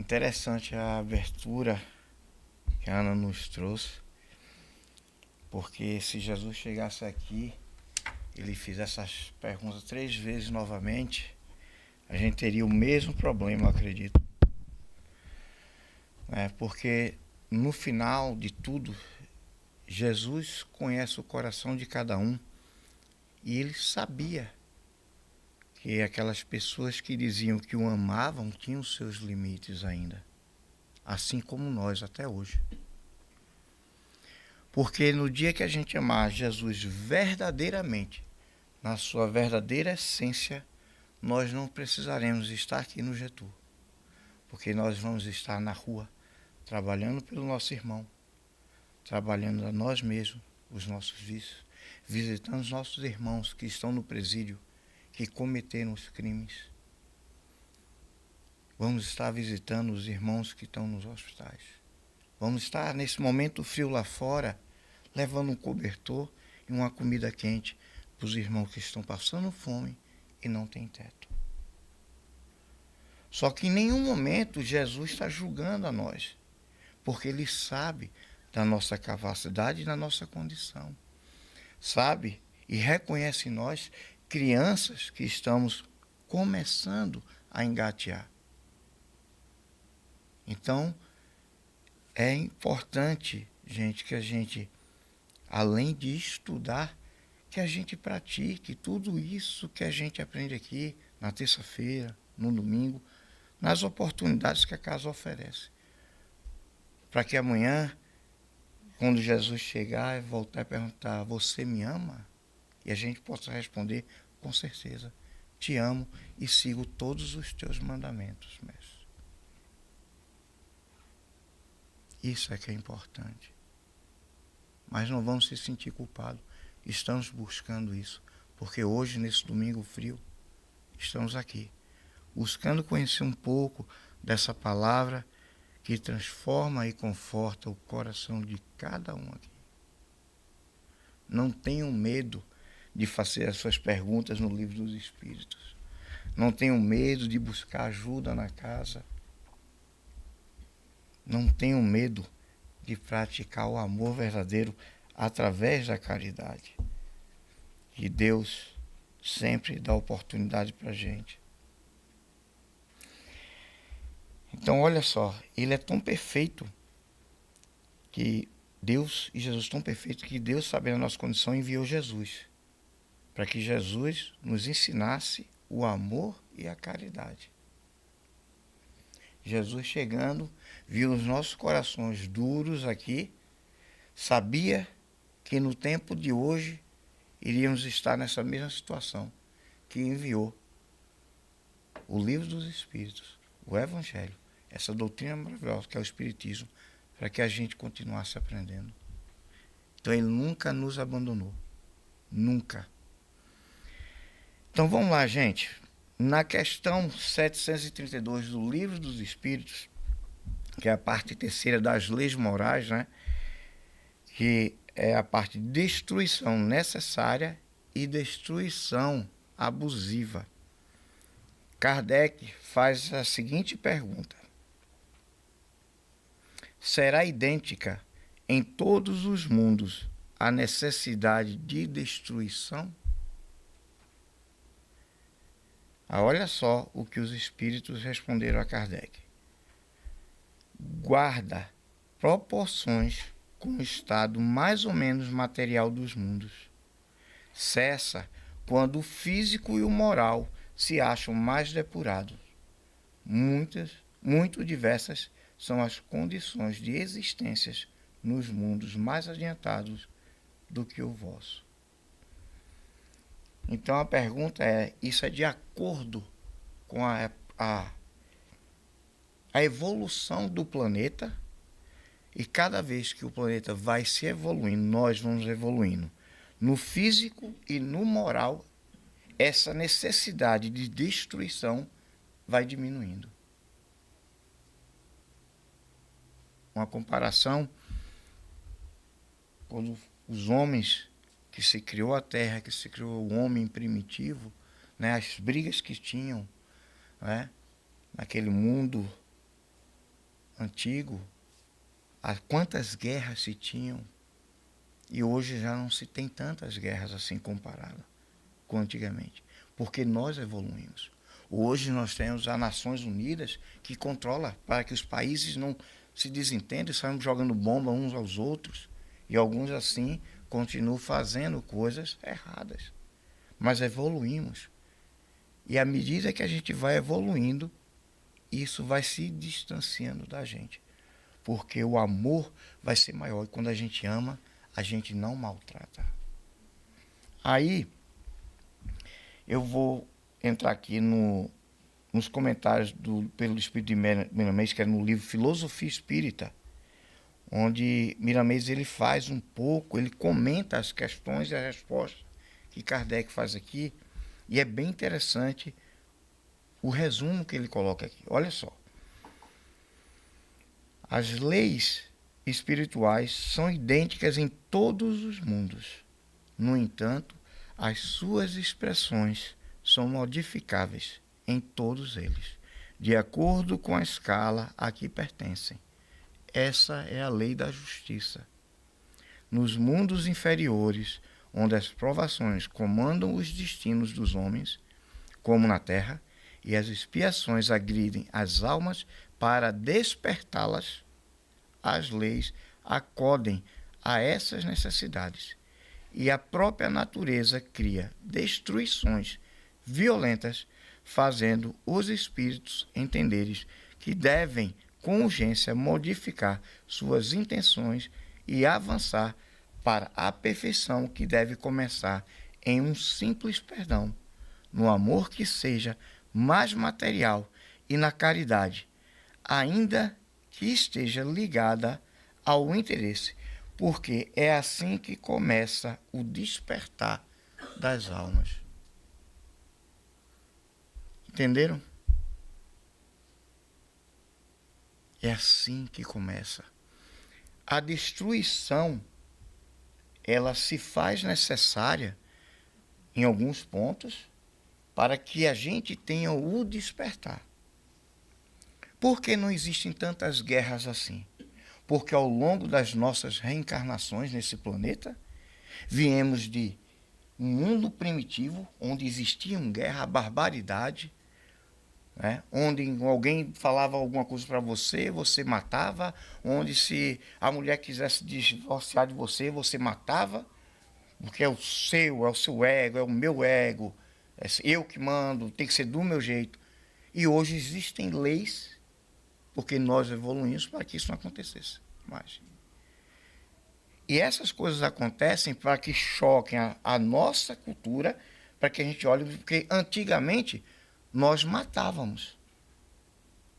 Interessante a abertura que a Ana nos trouxe, porque se Jesus chegasse aqui, ele fizesse essas perguntas 3 vezes novamente, a gente teria o mesmo problema, eu acredito. Porque no final de tudo, Jesus conhece o coração de cada um e ele sabia que aquelas pessoas que diziam que o amavam tinham seus limites ainda, assim como nós até hoje. Porque no dia que a gente amar Jesus verdadeiramente, na sua verdadeira essência, nós não precisaremos estar aqui no Getúlio, porque nós vamos estar na rua, trabalhando pelo nosso irmão, trabalhando a nós mesmos, os nossos vícios, visitando os nossos irmãos que estão no presídio, que cometeram os crimes. Vamos estar visitando os irmãos que estão nos hospitais. Vamos estar nesse momento frio lá fora, levando um cobertor e uma comida quente para os irmãos que estão passando fome e não têm teto. Só que em nenhum momento Jesus está julgando a nós, porque ele sabe da nossa capacidade e da nossa condição. Sabe e reconhece em nós crianças que estamos começando a engatear. Então, é importante, gente, que a gente, além de estudar, que a gente pratique tudo isso que a gente aprende aqui na terça-feira, no domingo, nas oportunidades que a casa oferece. Para que amanhã, quando Jesus chegar e voltar e perguntar, você me ama? E a gente possa responder, com certeza, te amo e sigo todos os teus mandamentos, mestre. Isso é que é importante. Mas não vamos se sentir culpados. Estamos buscando isso. Porque hoje, nesse domingo frio, estamos aqui, buscando conhecer um pouco dessa palavra que transforma e conforta o coração de cada um aqui. Não tenham medo de fazer as suas perguntas no livro dos Espíritos. Não tenham medo de buscar ajuda na casa. Não tenham medo de praticar o amor verdadeiro através da caridade. E Deus sempre dá oportunidade para a gente. Então, olha só, ele é tão perfeito que Deus e Jesus tão perfeito que Deus, sabendo a nossa condição, enviou Jesus para que Jesus nos ensinasse o amor e a caridade. Jesus chegando, viu os nossos corações duros aqui, sabia que no tempo de hoje iríamos estar nessa mesma situação, que enviou o livro dos Espíritos, o Evangelho, essa doutrina maravilhosa que é o Espiritismo, para que a gente continuasse aprendendo. Então ele nunca nos abandonou. Nunca. Então vamos lá, gente. Na questão 732 do Livro dos Espíritos, que é a parte terceira das leis morais, né? Que é a parte de destruição necessária e destruição abusiva. Kardec faz a seguinte pergunta: será idêntica em todos os mundos a necessidade de destruição? Olha só o que os espíritos responderam a Kardec. Guarda proporções com o estado mais ou menos material dos mundos. Cessa quando o físico e o moral se acham mais depurados. Muito diversas são as condições de existências nos mundos mais adiantados do que o vosso. Então a pergunta é, isso é de acordo com a evolução do planeta, e cada vez que o planeta vai se evoluindo, nós vamos evoluindo. No físico e no moral, essa necessidade de destruição vai diminuindo. Uma comparação, quando os homens que se criou a Terra, que se criou o homem primitivo, né, as brigas que tinham, né, naquele mundo antigo, quantas guerras se tinham, e hoje já não se tem tantas guerras assim comparadas com antigamente, porque nós evoluímos. Hoje nós temos as Nações Unidas que controla para que os países não se desentendam e saiam jogando bomba uns aos outros, e alguns assim continuam fazendo coisas erradas. Mas evoluímos. E à medida que a gente vai evoluindo, isso vai se distanciando da gente. Porque o amor vai ser maior. E quando a gente ama, a gente não maltrata. Aí, eu vou entrar aqui nos comentários pelo Espírito de Miramês, que é no livro Filosofia Espírita, onde Miramês ele faz um pouco, ele comenta as questões e as respostas que Kardec faz aqui, e é bem interessante o resumo que ele coloca aqui. Olha só. As leis espirituais são idênticas em todos os mundos. No entanto, as suas expressões são modificáveis em todos eles, de acordo com a escala a que pertencem. Essa é a lei da justiça. Nos mundos inferiores, onde as provações comandam os destinos dos homens, como na terra, e as expiações agridem as almas para despertá-las, as leis acodem a essas necessidades. E a própria natureza cria destruições violentas, fazendo os espíritos entenderem que devem, com urgência, modificar suas intenções e avançar para a perfeição que deve começar em um simples perdão, no amor que seja mais material e na caridade, ainda que esteja ligada ao interesse, porque é assim que começa o despertar das almas. Entenderam? É assim que começa. A destruição, ela se faz necessária em alguns pontos para que a gente tenha o despertar. Por que não existem tantas guerras assim? Porque ao longo das nossas reencarnações nesse planeta, viemos de um mundo primitivo, onde existiam guerra, barbaridade, né? Onde alguém falava alguma coisa para você, você matava, onde se a mulher quisesse divorciar de você, você matava, porque é o seu ego, é o meu ego, é eu que mando, tem que ser do meu jeito. E hoje existem leis, porque nós evoluímos para que isso não acontecesse mais. E essas coisas acontecem para que choquem a nossa cultura, para que a gente olhe, porque antigamente nós matávamos.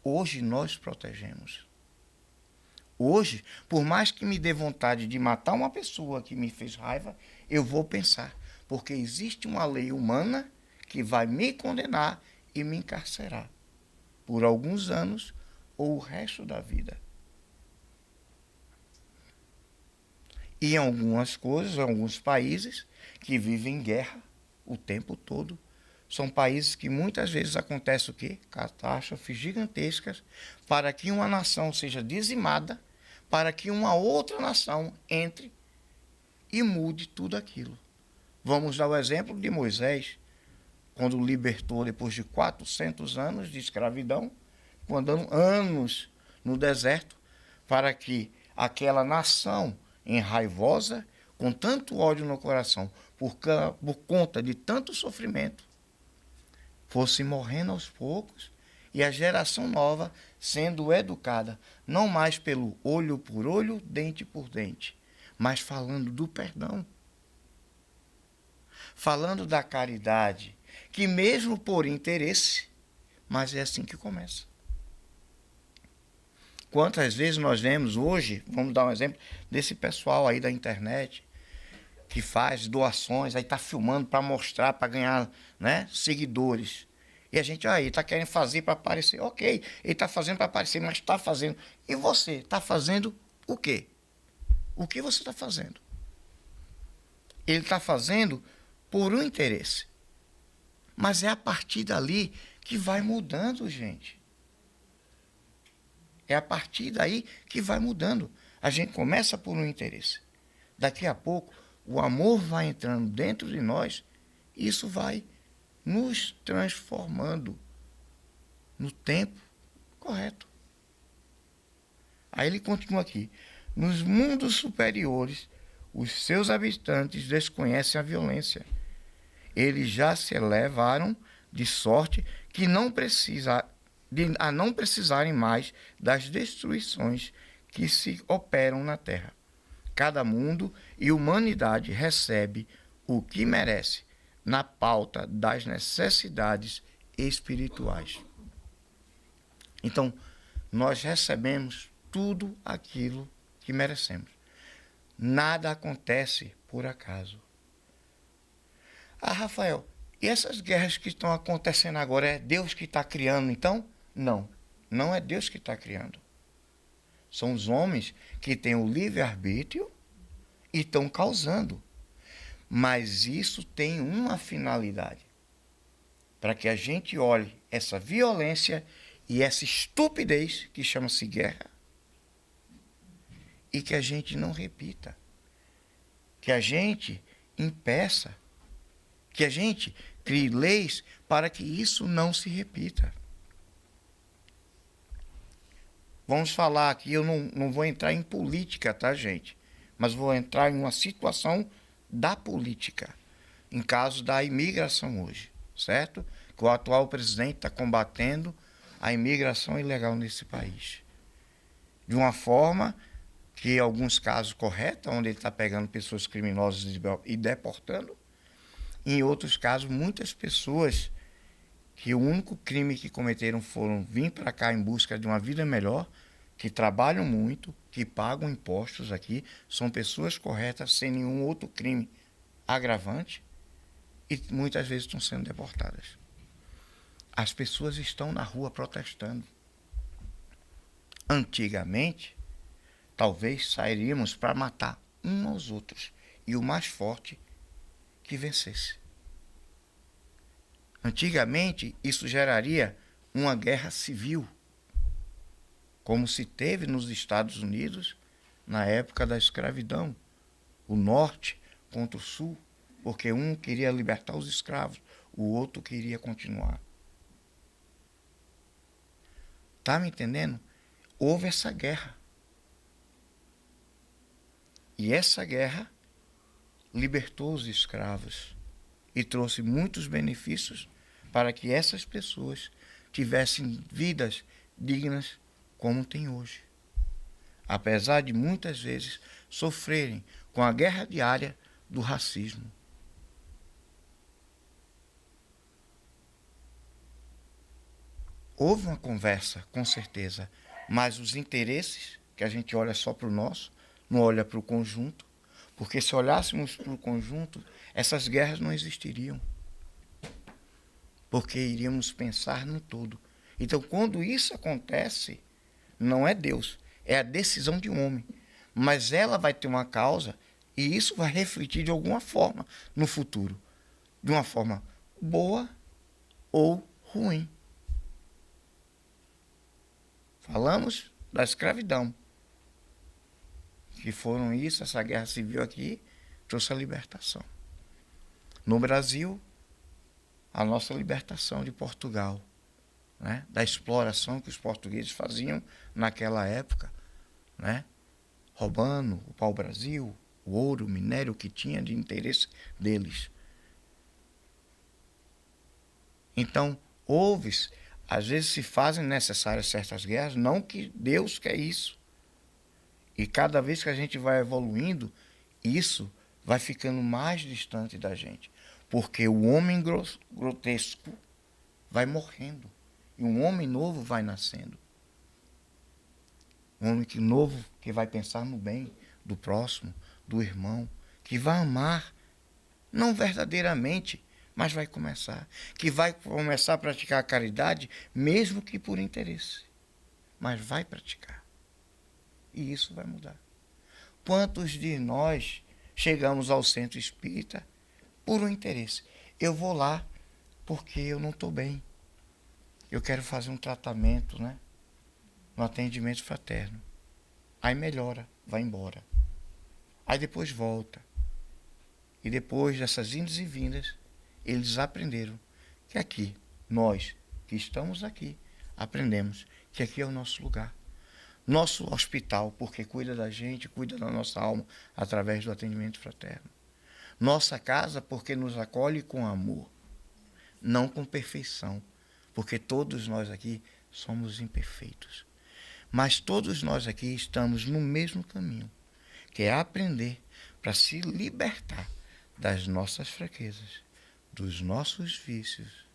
Hoje nós protegemos. Hoje, por mais que me dê vontade de matar uma pessoa que me fez raiva, eu vou pensar, porque existe uma lei humana que vai me condenar e me encarcerar por alguns anos ou o resto da vida. E em algumas coisas, em alguns países que vivem em guerra o tempo todo, são países que muitas vezes acontece o quê? Catástrofes gigantescas para que uma nação seja dizimada, para que uma outra nação entre e mude tudo aquilo. Vamos dar o exemplo de Moisés, quando libertou depois de 400 anos de escravidão, andando anos no deserto, para que aquela nação enraivosa, com tanto ódio no coração, por conta de tanto sofrimento, fosse morrendo aos poucos e a geração nova sendo educada, não mais pelo olho por olho, dente por dente, mas falando do perdão, falando da caridade, que mesmo por interesse, mas é assim que começa. Quantas vezes nós vemos hoje, vamos dar um exemplo, desse pessoal aí da internet, que faz doações, aí está filmando para mostrar, para ganhar, né, seguidores. E a gente, ele está querendo fazer para aparecer. Ok, ele está fazendo para aparecer, mas está fazendo. E você, está fazendo o quê? O que você está fazendo? Ele está fazendo por um interesse. Mas é a partir dali que vai mudando, gente. É a partir daí que vai mudando. A gente começa por um interesse. Daqui a pouco, o amor vai entrando dentro de nós e isso vai nos transformando no tempo correto. Aí ele continua aqui. Nos mundos superiores, os seus habitantes desconhecem a violência. Eles já se elevaram de sorte que a não precisarem mais das destruições que se operam na Terra. Cada mundo e humanidade recebe o que merece na pauta das necessidades espirituais. Então, nós recebemos tudo aquilo que merecemos. Nada acontece por acaso. Ah, Rafael, e essas guerras que estão acontecendo agora, é Deus que está criando, então? Não, não é Deus que está criando. São os homens que têm o livre-arbítrio e estão causando. Mas isso tem uma finalidade. Para que a gente olhe essa violência e essa estupidez que chama-se guerra e que a gente não repita. Que a gente impeça. Que a gente crie leis para que isso não se repita. Vamos falar aqui, eu não vou entrar em política, tá, gente? Mas vou entrar em uma situação da política, em caso da imigração hoje, certo? Que o atual presidente está combatendo a imigração ilegal nesse país. De uma forma que, em alguns casos, correta, onde ele está pegando pessoas criminosas e deportando. Em outros casos, muitas pessoas que o único crime que cometeram foram vir para cá em busca de uma vida melhor, que trabalham muito, que pagam impostos aqui, são pessoas corretas, sem nenhum outro crime agravante, e muitas vezes estão sendo deportadas. As pessoas estão na rua protestando. Antigamente, talvez sairíamos para matar uns aos outros, e o mais forte que vencesse. Antigamente, isso geraria uma guerra civil, como se teve nos Estados Unidos na época da escravidão. O norte contra o sul, porque um queria libertar os escravos, o outro queria continuar. Tá me entendendo? Houve essa guerra. E essa guerra libertou os escravos e trouxe muitos benefícios para que essas pessoas tivessem vidas dignas como tem hoje. Apesar de muitas vezes sofrerem com a guerra diária do racismo. Houve uma conversa, com certeza, mas os interesses, que a gente olha só para o nosso, não olha para o conjunto, porque se olhássemos para o conjunto, essas guerras não existiriam. Porque iríamos pensar no todo. Então, quando isso acontece, não é Deus, é a decisão de um homem. Mas ela vai ter uma causa e isso vai refletir de alguma forma no futuro. De uma forma boa ou ruim. Falamos da escravidão. Que foram isso, essa guerra civil aqui trouxe a libertação. No Brasil, a nossa libertação de Portugal, né? Da exploração que os portugueses faziam naquela época, né? Roubando o pau-brasil, o ouro, o minério que tinha de interesse deles. Então, às vezes se fazem necessárias certas guerras, não que Deus quer isso. E cada vez que a gente vai evoluindo, isso vai ficando mais distante da gente. Porque o homem grotesco vai morrendo. E um homem novo vai nascendo. Um homem novo que vai pensar no bem do próximo, do irmão, que vai amar, não verdadeiramente, mas vai começar. Que vai começar a praticar a caridade, mesmo que por interesse. Mas vai praticar. E isso vai mudar. Quantos de nós chegamos ao centro espírita por um interesse? Eu vou lá porque eu não estou bem. Eu quero fazer um tratamento, né? no atendimento fraterno. Aí melhora, vai embora. Aí depois volta. E depois dessas indas e vindas, eles aprenderam que aqui, nós que estamos aqui, aprendemos que aqui é o nosso lugar. Nosso hospital, porque cuida da gente, cuida da nossa alma através do atendimento fraterno. Nossa casa, porque nos acolhe com amor, não com perfeição, porque todos nós aqui somos imperfeitos. Mas todos nós aqui estamos no mesmo caminho, que é aprender para se libertar das nossas fraquezas, dos nossos vícios,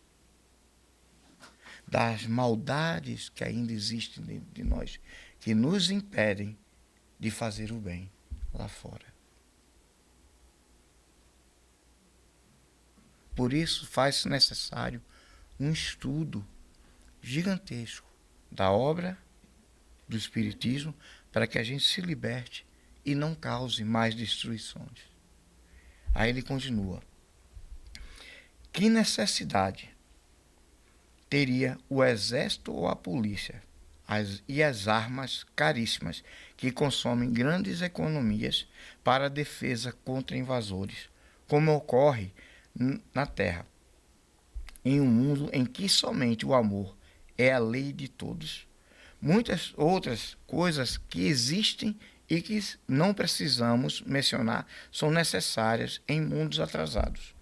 das maldades que ainda existem dentro de nós, que nos impedem de fazer o bem lá fora. Por isso faz-se necessário um estudo gigantesco da obra do Espiritismo para que a gente se liberte e não cause mais destruições. Aí ele continua. Que necessidade teria o exército ou a polícia e as armas caríssimas que consomem grandes economias para a defesa contra invasores, como ocorre na Terra, em um mundo em que somente o amor é a lei de todos? Muitas outras coisas que existem e que não precisamos mencionar são necessárias em mundos atrasados.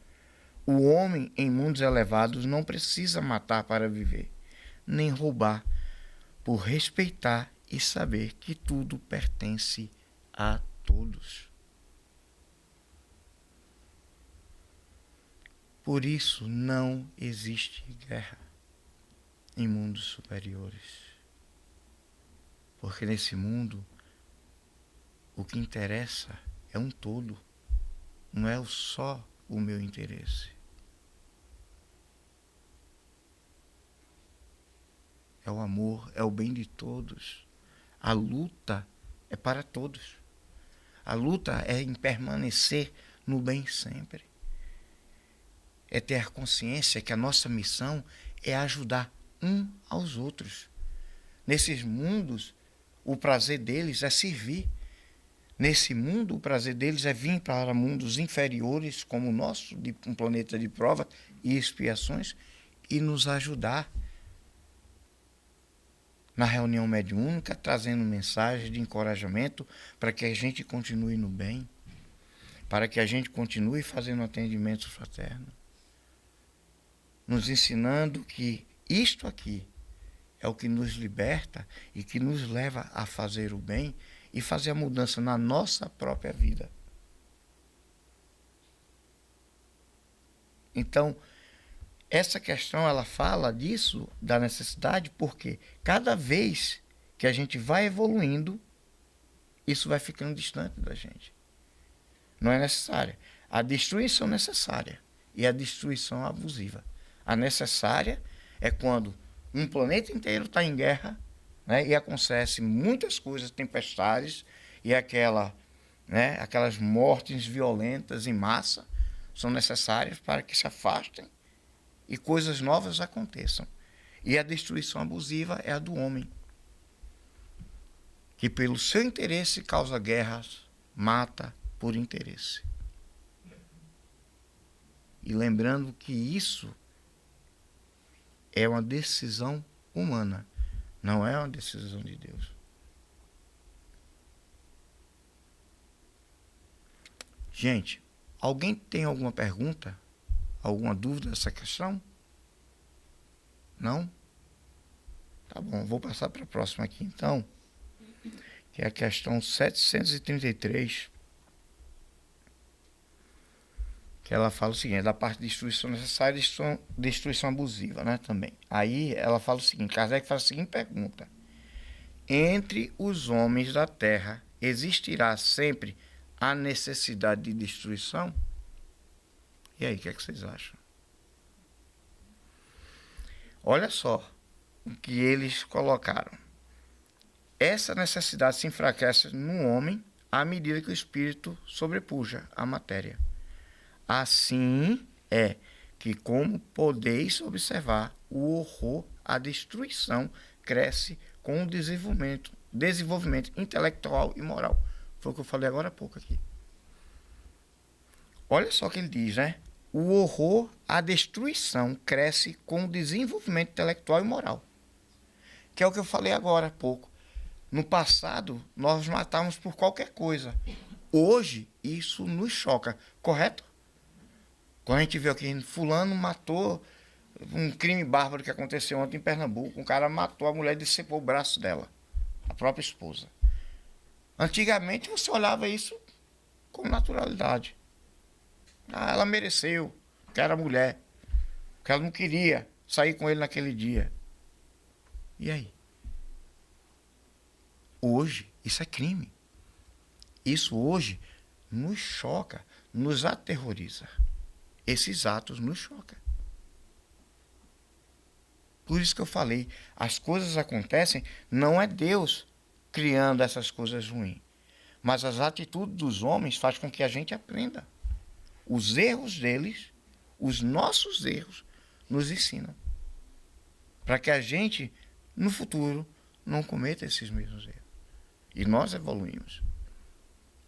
O homem em mundos elevados não precisa matar para viver, nem roubar, por respeitar e saber que tudo pertence a todos. Por isso não existe guerra em mundos superiores. Porque nesse mundo, o que interessa é um todo, não é só o meu interesse. É o amor, é o bem de todos. A luta é para todos. A luta é em permanecer no bem sempre. É ter consciência que a nossa missão é ajudar um aos outros. Nesses mundos, o prazer deles é servir. Nesse mundo, o prazer deles é vir para mundos inferiores, como o nosso, de um planeta de prova e expiações, e nos ajudar na reunião mediúnica, trazendo mensagens de encorajamento para que a gente continue no bem, para que a gente continue fazendo atendimento fraterno, nos ensinando que isto aqui é o que nos liberta e que nos leva a fazer o bem e fazer a mudança na nossa própria vida. Então, essa questão, ela fala disso, da necessidade, porque cada vez que a gente vai evoluindo, isso vai ficando distante da gente. Não é necessária. A destruição necessária e a destruição abusiva. A necessária é quando um planeta inteiro está em guerra, né, e acontecem muitas coisas, tempestades, e aquelas mortes violentas em massa são necessárias para que se afastem e coisas novas aconteçam. E a destruição abusiva é a do homem, que pelo seu interesse causa guerras, mata por interesse. E lembrando que isso é uma decisão humana, não é uma decisão de Deus. Gente, alguém tem alguma pergunta? Alguma dúvida dessa questão? Não? Tá bom, vou passar para a próxima aqui então, que é a questão 733, que ela fala o seguinte, da parte de destruição necessária e destruição abusiva, né, também. Aí ela fala o seguinte, Kardec faz a seguinte pergunta: entre os homens da Terra existirá sempre a necessidade de destruição? E aí, o que é que vocês acham? Olha só o que eles colocaram. Essa necessidade se enfraquece no homem à medida que o espírito sobrepuja a matéria. Assim é que, como podeis observar, o horror à destruição cresce com o desenvolvimento intelectual e moral. Foi o que eu falei agora há pouco aqui. Olha só o que ele diz, né? O horror à destruição cresce com o desenvolvimento intelectual e moral. Que é o que eu falei agora há pouco. No passado, nós matávamos por qualquer coisa. Hoje, isso nos choca, correto? Quando a gente vê aqui, fulano matou, um crime bárbaro que aconteceu ontem em Pernambuco, um cara matou a mulher e decepou o braço dela, a própria esposa. Antigamente você olhava isso com naturalidade. Ah, ela mereceu, porque era mulher, porque ela não queria sair com ele naquele dia. E aí? Hoje, isso é crime. Isso hoje nos choca, nos aterroriza. Esses atos nos chocam. Por isso que eu falei, as coisas acontecem, não é Deus criando essas coisas ruins, mas as atitudes dos homens fazem com que a gente aprenda. Os erros deles, os nossos erros, nos ensinam. Para que a gente, no futuro, não cometa esses mesmos erros. E nós evoluímos.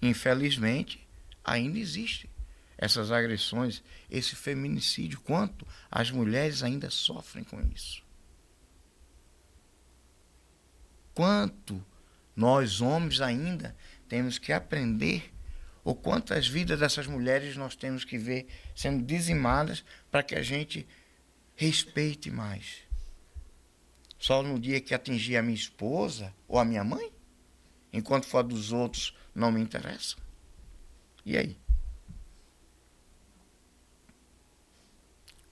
Infelizmente, ainda existe essas agressões, esse feminicídio, quanto as mulheres ainda sofrem com isso. Quanto nós, homens, ainda temos que aprender, ou quantas vidas dessas mulheres nós temos que ver sendo dizimadas para que a gente respeite mais. Só no dia que atingir a minha esposa ou a minha mãe? Enquanto for dos outros, não me interessa? E aí?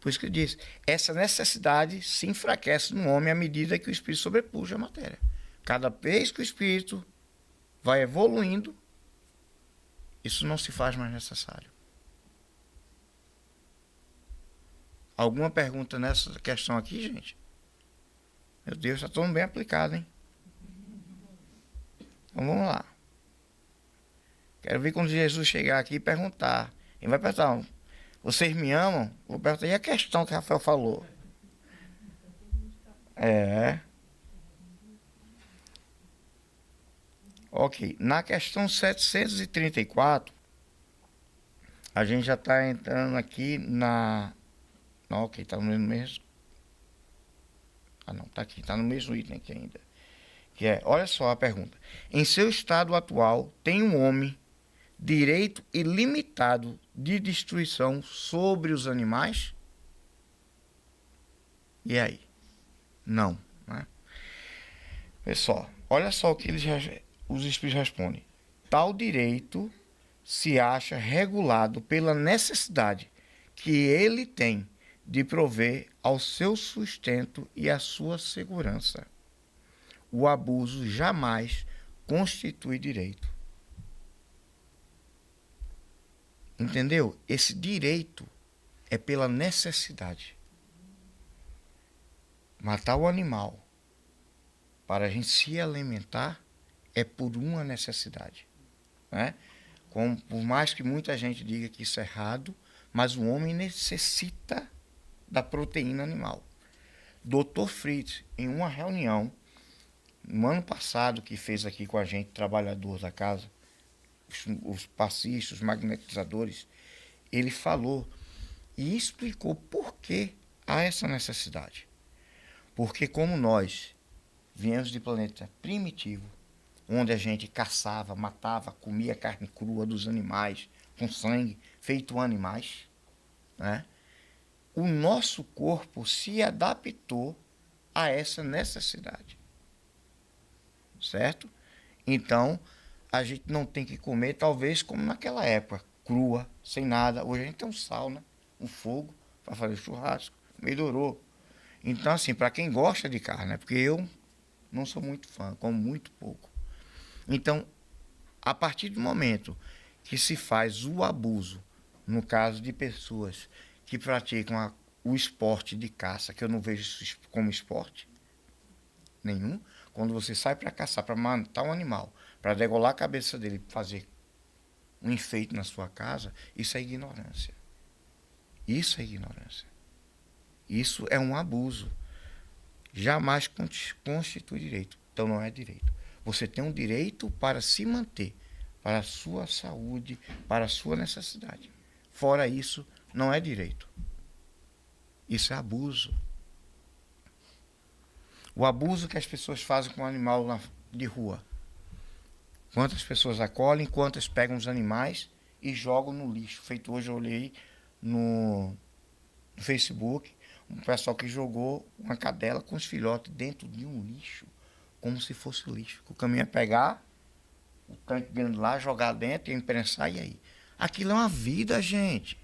Por isso que eu disse, essa necessidade se enfraquece no homem à medida que o espírito sobrepuja a matéria. Cada vez que o espírito vai evoluindo, isso não se faz mais necessário. Alguma pergunta nessa questão aqui, gente? Meu Deus, está todo bem aplicado, hein? Então vamos lá. Quero ver quando Jesus chegar aqui e perguntar. Ele vai perguntar, vocês me amam? Vou perguntar, e a questão que Rafael falou? Ok, na questão 734, a gente já está entrando aqui na... Não, ok, está no mesmo... Ah não, está aqui, está no mesmo item aqui ainda. Que é, olha só a pergunta. Em seu estado atual, tem um homem direito ilimitado de destruição sobre os animais? E aí? Não, né? Pessoal, olha só o que os espíritos respondem. Tal direito se acha regulado pela necessidade que ele tem de prover ao seu sustento e à sua segurança. O abuso jamais constitui direito. Entendeu? Esse direito é pela necessidade. Matar o animal para a gente se alimentar é por uma necessidade, né? Por mais que muita gente diga que isso é errado, mas o homem necessita da proteína animal. Dr. Fritz, em uma reunião, no ano passado, que fez aqui com a gente, trabalhador da casa, os passistas, os magnetizadores, ele falou e explicou por que há essa necessidade. Porque como nós viemos de planeta primitivo, onde a gente caçava, matava, comia carne crua dos animais, com sangue, feito animais, né? O nosso corpo se adaptou a essa necessidade. Certo? Então, a gente não tem que comer, talvez, como naquela época, crua, sem nada. Hoje a gente tem um sal, né? Um fogo para fazer churrasco, melhorou. Então, assim, para quem gosta de carne, né? Porque eu não sou muito fã, como muito pouco. Então, a partir do momento que se faz o abuso, no caso de pessoas que praticam o esporte de caça, que eu não vejo isso como esporte nenhum, quando você sai para caçar, para matar um animal, para degolar a cabeça dele, fazer um enfeite na sua casa, isso é ignorância. Isso é ignorância. Isso é um abuso. Jamais constitui direito. Então não é direito. Você tem um direito para se manter, para a sua saúde, para a sua necessidade. Fora isso, não é direito. Isso é abuso. O abuso que as pessoas fazem com o animal de rua. Quantas pessoas acolhem, quantas pegam os animais e jogam no lixo. Feito hoje eu olhei no Facebook, um pessoal que jogou uma cadela com os filhotes dentro de um lixo, como se fosse lixo. O caminho é pegar o tanque grande lá, jogar dentro e imprensar, e aí? Aquilo é uma vida, gente.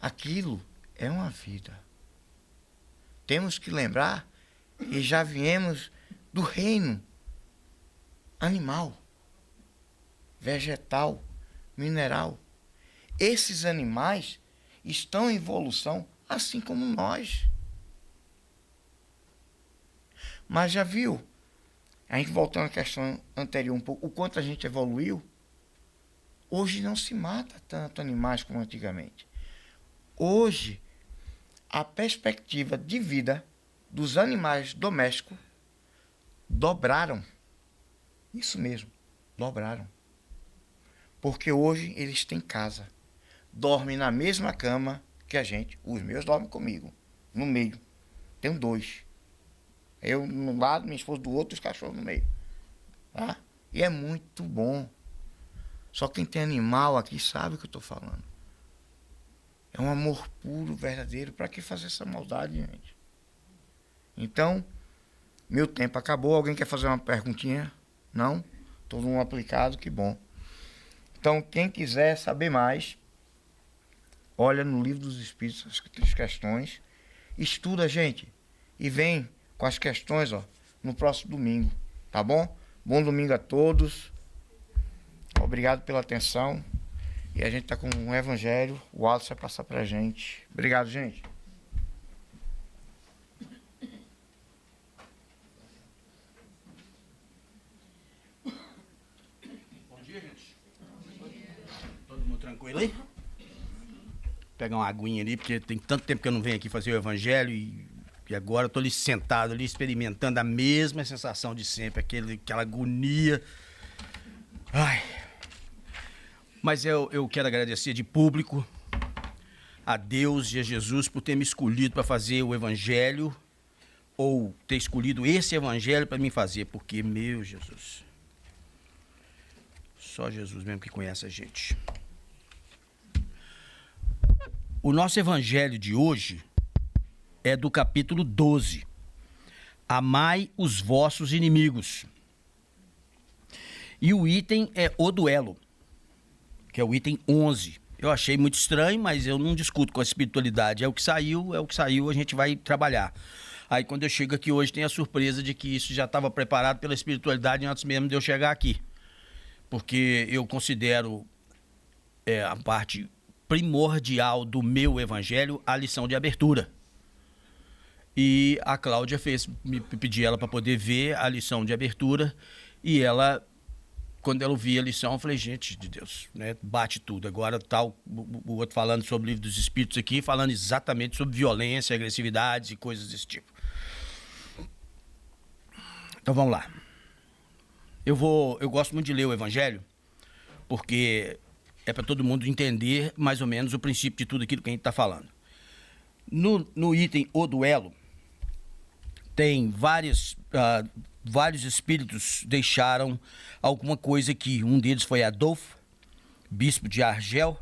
Aquilo é uma vida. Temos que lembrar que já viemos do reino animal, vegetal, mineral. Esses animais estão em evolução, assim como nós. Mas já viu? A gente voltando à questão anterior um pouco, o quanto a gente evoluiu. Hoje não se mata tanto animais como antigamente. Hoje, a perspectiva de vida dos animais domésticos dobraram. Isso mesmo, dobraram. Porque hoje eles têm casa. Dormem na mesma cama que a gente. Os meus dormem comigo, no meio. Tenho 2. Eu no lado, minha esposa do outro, os cachorros no meio. Tá? E é muito bom. Só quem tem animal aqui sabe o que eu estou falando. É um amor puro, verdadeiro. Para que fazer essa maldade, gente? Então, meu tempo acabou. Alguém quer fazer uma perguntinha? Não? Todo mundo aplicado, que bom. Então, quem quiser saber mais, olha no Livro dos Espíritos as questões. Estuda, gente. E vem com as questões, ó, no próximo domingo. Tá bom? Bom domingo a todos. Obrigado pela atenção. E a gente tá com um evangelho. O Alisson vai passar pra gente. Obrigado, gente. Bom dia, gente. Todo mundo tranquilo aí? Pegar uma aguinha ali, porque tem tanto tempo que eu não venho aqui fazer o evangelho e agora eu tô ali sentado ali experimentando a mesma sensação de sempre, aquela agonia. Ai. Mas eu quero agradecer de público a Deus e a Jesus por ter me escolhido para fazer o evangelho, ou ter escolhido esse evangelho para mim fazer, porque, meu Jesus, só Jesus mesmo que conhece a gente. O nosso evangelho de hoje é do capítulo 12. Amai os vossos inimigos. E o item é o duelo, que é o item 11. Eu achei muito estranho, mas eu não discuto com a espiritualidade. É o que saiu, a gente vai trabalhar. Aí quando eu chego aqui hoje tem a surpresa de que isso já estava preparado pela espiritualidade antes mesmo de eu chegar aqui. Porque eu considero a parte primordial do meu evangelho a lição de abertura. E a Cláudia me pedi ela para poder ver a lição de abertura, e ela, quando ela ouvia a lição, eu falei, gente de Deus, né, bate tudo. Agora tá o outro falando sobre o livro dos espíritos aqui, falando exatamente sobre violência, agressividade e coisas desse tipo. Então vamos lá. Eu gosto muito de ler o evangelho, porque é para todo mundo entender mais ou menos o princípio de tudo aquilo que a gente está falando. No item O Duelo, tem vários espíritos deixaram alguma coisa aqui. Um deles foi Adolfo, bispo de Argel,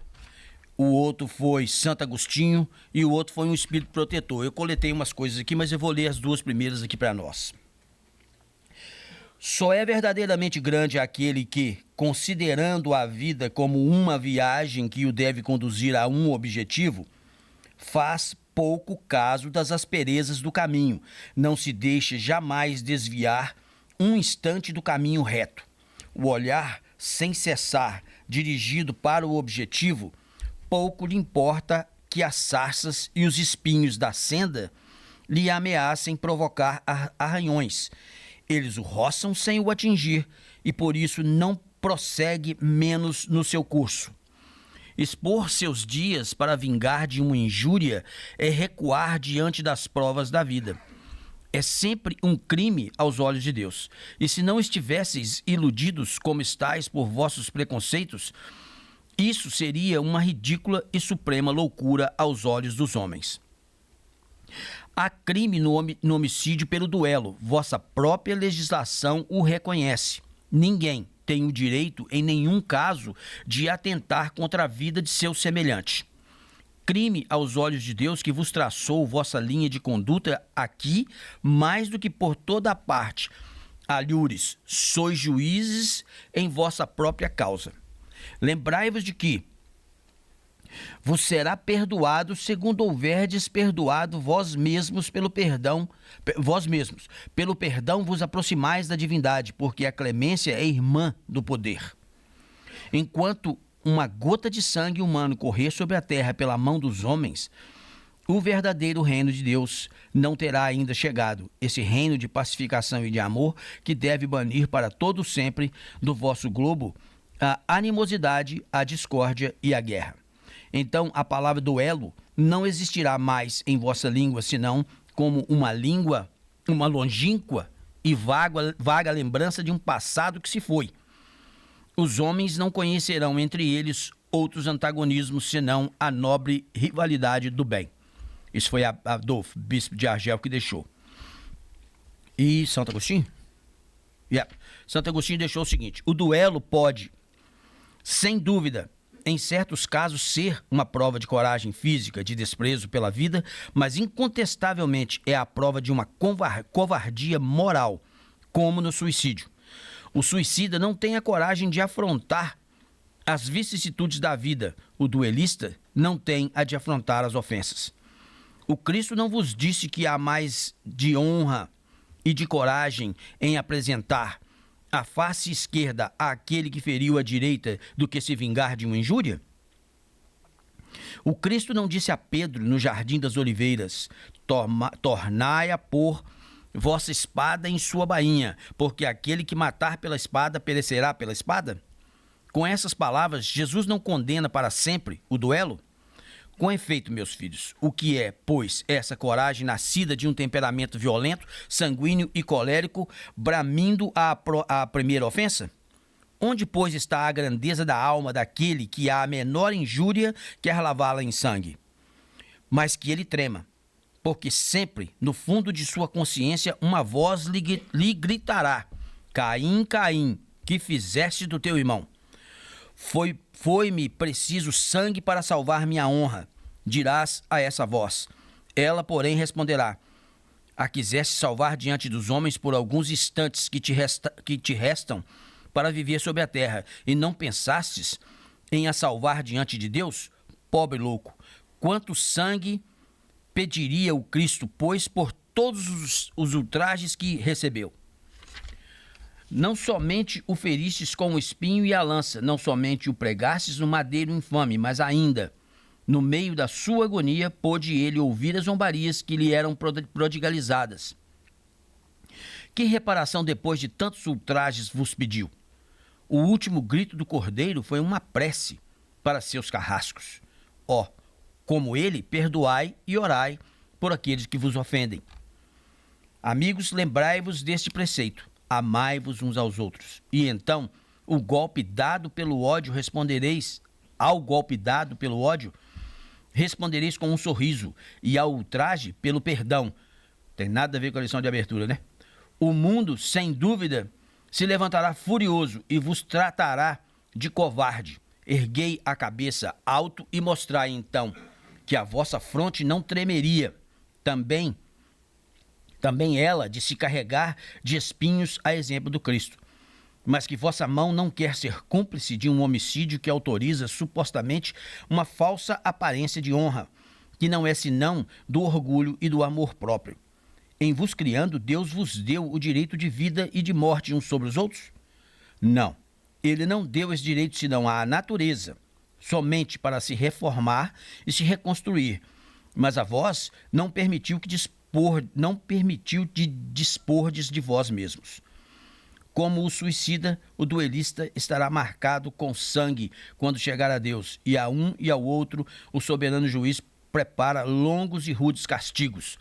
o outro foi Santo Agostinho e o outro foi um espírito protetor. Eu coletei umas coisas aqui, mas eu vou ler as duas primeiras aqui para nós. Só é verdadeiramente grande aquele que, considerando a vida como uma viagem que o deve conduzir a um objetivo, faz pouco caso das asperezas do caminho, não se deixa jamais desviar um instante do caminho reto. O olhar, sem cessar, dirigido para o objetivo, pouco lhe importa que as sarças e os espinhos da senda lhe ameacem provocar arranhões. Eles o roçam sem o atingir e por isso não prossegue menos no seu curso. Expor seus dias para vingar de uma injúria é recuar diante das provas da vida. é sempre um crime aos olhos de Deus. E se não estivesseis iludidos como estáis por vossos preconceitos, isso seria uma ridícula e suprema loucura aos olhos dos homens. Há crime no homicídio pelo duelo. Vossa própria legislação o reconhece. Ninguém tem o direito, em nenhum caso, de atentar contra a vida de seu semelhante. Crime aos olhos de Deus que vos traçou vossa linha de conduta aqui, mais do que por toda a parte. Alhures, sois juízes em vossa própria causa. Lembrai-vos de que vos será perdoado segundo houverdes perdoado vós mesmos pelo perdão vos aproximais da divindade, porque a clemência é irmã do poder. Enquanto uma gota de sangue humano correr sobre a terra pela mão dos homens, o verdadeiro reino de Deus não terá ainda chegado, esse reino de pacificação e de amor que deve banir para todo sempre do vosso globo a animosidade, a discórdia e a guerra. Então a palavra duelo não existirá mais em vossa língua, senão como uma longínqua e vaga lembrança de um passado que se foi. Os homens não conhecerão entre eles outros antagonismos, senão a nobre rivalidade do bem. Isso foi Adolfo, bispo de Argel, que deixou. E Santo Agostinho? Santo Agostinho deixou o seguinte: o duelo pode, sem dúvida, em certos casos, ser uma prova de coragem física, de desprezo pela vida, mas incontestavelmente é a prova de uma covardia moral, como no suicídio. O suicida não tem a coragem de afrontar as vicissitudes da vida. O duelista não tem a de afrontar as ofensas. O Cristo não vos disse que há mais de honra e de coragem em apresentar a face esquerda àquele que feriu a direita do que se vingar de uma injúria? O Cristo não disse a Pedro no Jardim das Oliveiras: tornai a pôr vossa espada em sua bainha, porque aquele que matar pela espada perecerá pela espada? Com essas palavras, Jesus não condena para sempre o duelo? Com efeito, meus filhos, o que é, pois, essa coragem nascida de um temperamento violento, sanguíneo e colérico, bramindo a primeira ofensa? Onde, pois, está a grandeza da alma daquele que a menor injúria quer lavá-la em sangue? Mas que ele trema, porque sempre, no fundo de sua consciência, uma voz lhe gritará: Caim, Caim, que fizeste do teu irmão? Foi-me preciso sangue para salvar minha honra, dirás a essa voz. Ela, porém, responderá: a quiseste salvar diante dos homens por alguns instantes que te restam para viver sobre a terra, e não pensastes em a salvar diante de Deus? Pobre louco, quanto sangue pediria o Cristo, pois, por todos os ultrajes que recebeu? Não somente o feristes com o espinho e a lança, não somente o pregastes no madeiro infame, mas ainda, no meio da sua agonia, pôde ele ouvir as zombarias que lhe eram prodigalizadas. Que reparação depois de tantos ultrajes vos pediu? O último grito do cordeiro foi uma prece para seus carrascos. Ó, como ele, perdoai e orai por aqueles que vos ofendem. Amigos, lembrai-vos deste preceito: amai-vos uns aos outros. E então, ao golpe dado pelo ódio, respondereis com um sorriso, e ao ultraje pelo perdão. Tem nada a ver com a lição de abertura, né? O mundo, sem dúvida, se levantará furioso e vos tratará de covarde. Erguei a cabeça alto e mostrai então que a vossa fronte não tremeria, também ela de se carregar de espinhos a exemplo do Cristo, mas que vossa mão não quer ser cúmplice de um homicídio que autoriza supostamente uma falsa aparência de honra, que não é senão do orgulho e do amor próprio. Em vos criando, Deus vos deu o direito de vida e de morte uns sobre os outros? Não, ele não deu esse direito senão à natureza, somente para se reformar e se reconstruir, mas a vós não permitiu de dispordes de vós mesmos. Como o suicida, o duelista estará marcado com sangue quando chegar a Deus, e a um e ao outro o soberano juiz prepara longos e rudes castigos.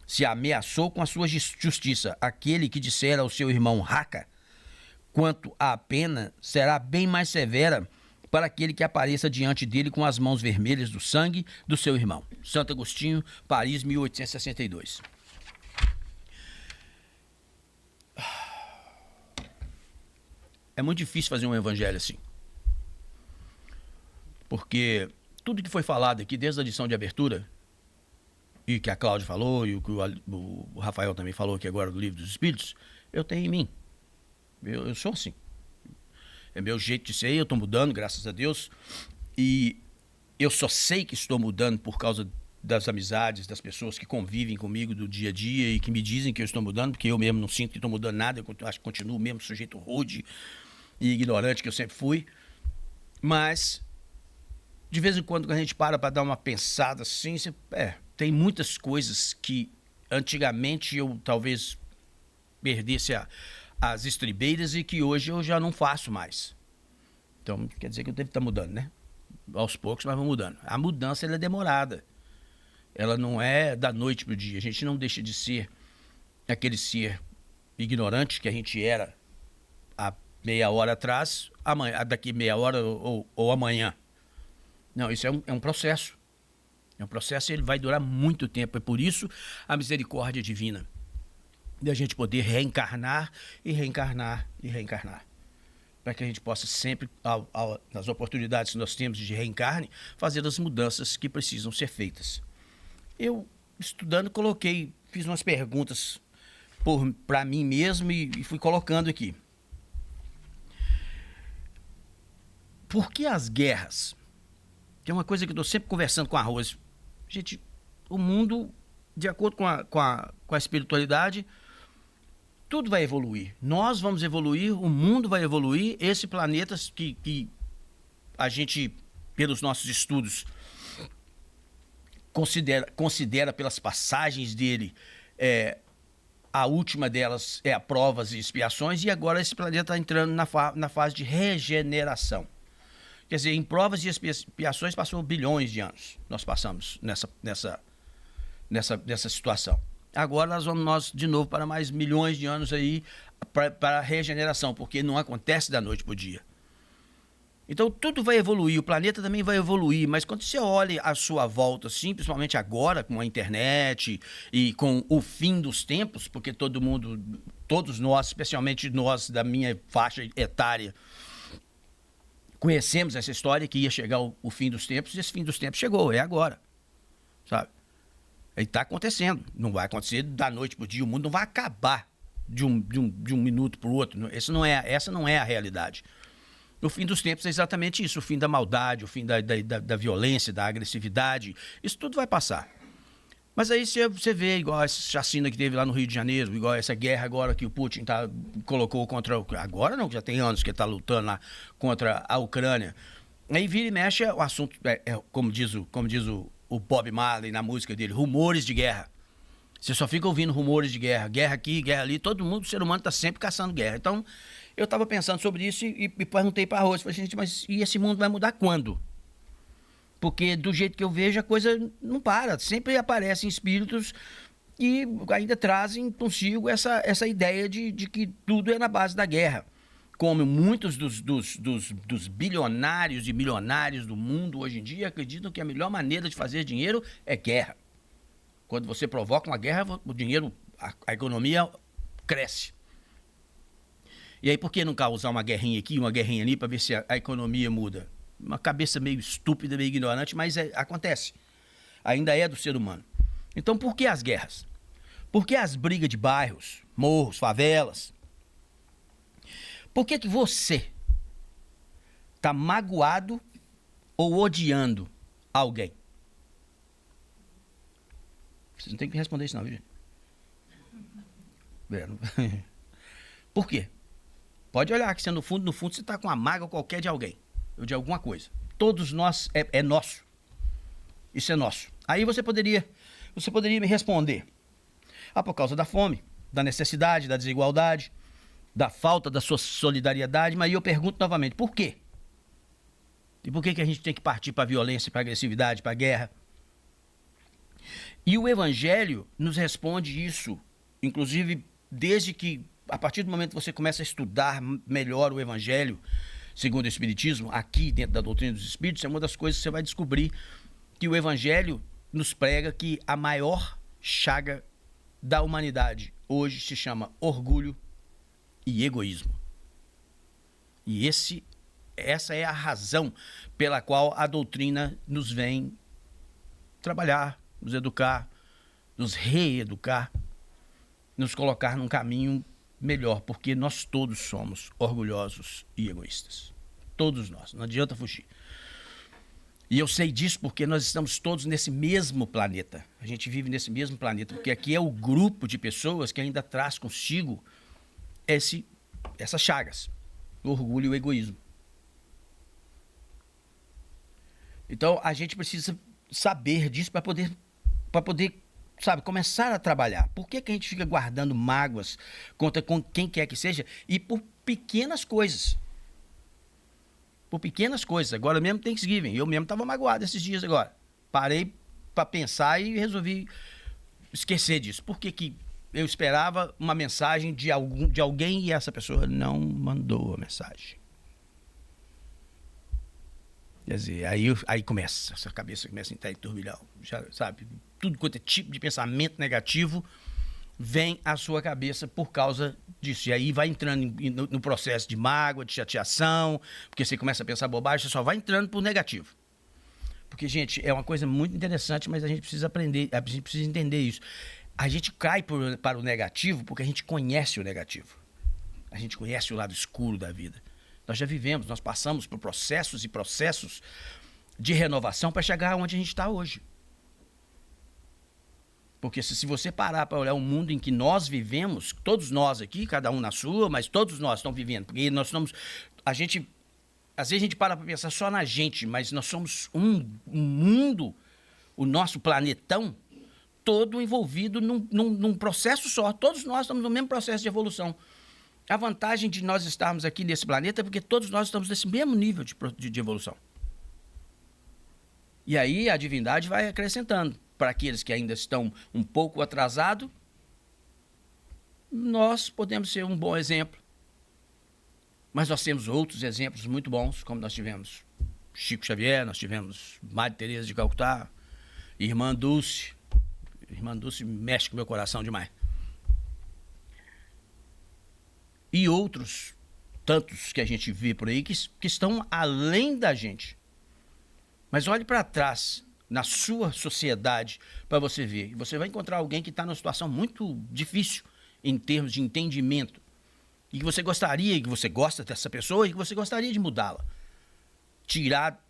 se ameaçou com a sua justiça aquele que disser ao seu irmão raca, quanto à pena será bem mais severa para aquele que apareça diante dele com as mãos vermelhas do sangue do seu irmão. Santo Agostinho, Paris, 1862. É muito difícil fazer um evangelho assim. Porque tudo que foi falado aqui, desde a lição de abertura, e que a Cláudia falou, e o que o Rafael também falou aqui agora do Livro dos Espíritos, eu tenho em mim. Eu sou assim. É meu jeito de ser, eu estou mudando, graças a Deus. E eu só sei que estou mudando por causa das amizades, das pessoas que convivem comigo do dia a dia e que me dizem que eu estou mudando, porque eu mesmo não sinto que estou mudando nada, eu acho que continuo o mesmo sujeito rude e ignorante que eu sempre fui. Mas, de vez em quando, a gente para dar uma pensada assim, tem muitas coisas que antigamente eu talvez perdesse as estribeiras e que hoje eu já não faço mais. Então, quer dizer que eu devo estar mudando, né? Aos poucos, mas vamos mudando. A mudança, ela é demorada. Ela não é da noite para o dia. A gente não deixa de ser aquele ser ignorante que a gente era há meia hora atrás, daqui meia hora ou amanhã. Não, isso é um processo. É um processo e ele vai durar muito tempo. É por isso a misericórdia divina. De a gente poder reencarnar e reencarnar e reencarnar. Para que a gente possa sempre, nas oportunidades que nós temos de reencarne, fazer as mudanças que precisam ser feitas. Eu, estudando, fiz umas perguntas para mim mesmo e fui colocando aqui. Por que as guerras? Que é uma coisa que eu estou sempre conversando com a Rose. Gente, o mundo, de acordo com a espiritualidade, tudo vai evoluir. Nós vamos evoluir, o mundo vai evoluir. Esse planeta que a gente, pelos nossos estudos, considera pelas passagens dele, a última delas é a provas e expiações, e agora esse planeta está entrando na fase de regeneração. Quer dizer, em provas e expiações passou bilhões de anos. Nós passamos nessa situação. Agora nós vamos de novo para mais milhões de anos aí para a regeneração, porque não acontece da noite para o dia. Então tudo vai evoluir, o planeta também vai evoluir, mas quando você olha à sua volta, assim, principalmente agora com a internet e com o fim dos tempos, porque todos nós, especialmente nós da minha faixa etária, conhecemos essa história que ia chegar o fim dos tempos, e esse fim dos tempos chegou, é agora, sabe? Ele está acontecendo, não vai acontecer da noite para o dia, o mundo não vai acabar de um minuto para o outro, essa não é a realidade. O fim dos tempos é exatamente isso, o fim da maldade, o fim da violência, da agressividade, isso tudo vai passar. Mas aí você vê, igual essa chacina que teve lá no Rio de Janeiro, igual essa guerra agora que o Putin colocou contra... Agora não, já tem anos que ele está lutando lá contra a Ucrânia. Aí vira e mexe, o assunto, como diz o Bob Marley na música dele, rumores de guerra. Você só fica ouvindo rumores de guerra, guerra aqui, guerra ali, todo mundo, o ser humano está sempre caçando guerra. Então, eu estava pensando sobre isso e perguntei para a Rose, falei, gente, mas e esse mundo vai mudar quando? Porque do jeito que eu vejo, a coisa não para, sempre aparecem espíritos e ainda trazem consigo essa ideia de que tudo é na base da guerra. Como muitos dos bilionários e milionários do mundo hoje em dia acreditam que a melhor maneira de fazer dinheiro é guerra. Quando você provoca uma guerra, o dinheiro, a economia cresce. E aí por que não causar uma guerrinha aqui, uma guerrinha ali, para ver se a economia muda? Uma cabeça meio estúpida, meio ignorante, mas acontece. Ainda é do ser humano. Então por que as guerras? Por que as brigas de bairros, morros, favelas? Por que você está magoado ou odiando alguém? Vocês não tem que responder isso não, viu, gente? Por quê? Pode olhar que você no fundo você está com uma mágoa qualquer de alguém, ou de alguma coisa. Todos nós, é nosso. Isso é nosso. Aí você poderia me responder. Por causa da fome, da necessidade, da desigualdade, da falta da sua solidariedade, mas eu pergunto novamente, por quê? E por que a gente tem que partir para a violência, para a agressividade, para a guerra? E o Evangelho nos responde isso, inclusive desde que, a partir do momento que você começa a estudar melhor o Evangelho, segundo o Espiritismo, aqui dentro da doutrina dos Espíritos, é uma das coisas que você vai descobrir que o Evangelho nos prega que a maior chaga da humanidade hoje se chama orgulho e egoísmo. E essa é a razão pela qual a doutrina nos vem trabalhar, nos educar, nos reeducar, nos colocar num caminho melhor, porque nós todos somos orgulhosos e egoístas. Todos nós, não adianta fugir. E eu sei disso porque nós estamos todos nesse mesmo planeta. A gente vive nesse mesmo planeta, porque aqui é o grupo de pessoas que ainda traz consigo essas chagas, o orgulho e o egoísmo. Então, a gente precisa saber disso para poder, sabe, começar a trabalhar. Por que a gente fica guardando mágoas contra com quem quer que seja e por pequenas coisas? Por pequenas coisas. Agora mesmo Thanksgiving, eu mesmo estava magoado esses dias agora. Parei para pensar e resolvi esquecer disso. Por que eu esperava uma mensagem de alguém e essa pessoa não mandou a mensagem? Quer dizer, aí começa, essa cabeça começa a entrar em turbilhão, já, sabe? Tudo quanto é tipo de pensamento negativo vem à sua cabeça por causa disso. E aí vai entrando no processo de mágoa, de chateação, porque você começa a pensar bobagem, você só vai entrando por negativo. Porque, gente, é uma coisa muito interessante, mas a gente precisa aprender, a gente precisa entender isso. A gente cai para o negativo porque a gente conhece o negativo. A gente conhece o lado escuro da vida. Nós já vivemos, nós passamos por processos e processos de renovação para chegar onde a gente está hoje. Porque se você parar para olhar o mundo em que nós vivemos, todos nós aqui, cada um na sua, mas todos nós estamos vivendo. Porque nós somos. Às vezes a gente para pensar só na gente, mas nós somos um mundo, o nosso planetão, todo envolvido num processo só. Todos nós estamos no mesmo processo de evolução. A vantagem de nós estarmos aqui nesse planeta é porque todos nós estamos nesse mesmo nível de evolução. E aí a divindade vai acrescentando. Para aqueles que ainda estão um pouco atrasados, nós podemos ser um bom exemplo. Mas nós temos outros exemplos muito bons, como nós tivemos Chico Xavier, nós tivemos Madre Teresa de Calcutá, Irmã Dulce. Irmã Dulce mexe com meu coração demais. E outros, tantos que a gente vê por aí, que estão além da gente. Mas olhe para trás, na sua sociedade, para você ver. E você vai encontrar alguém que está numa situação muito difícil em termos de entendimento. E que você gostaria, que você gosta dessa pessoa e que você gostaria de mudá-la. Tirar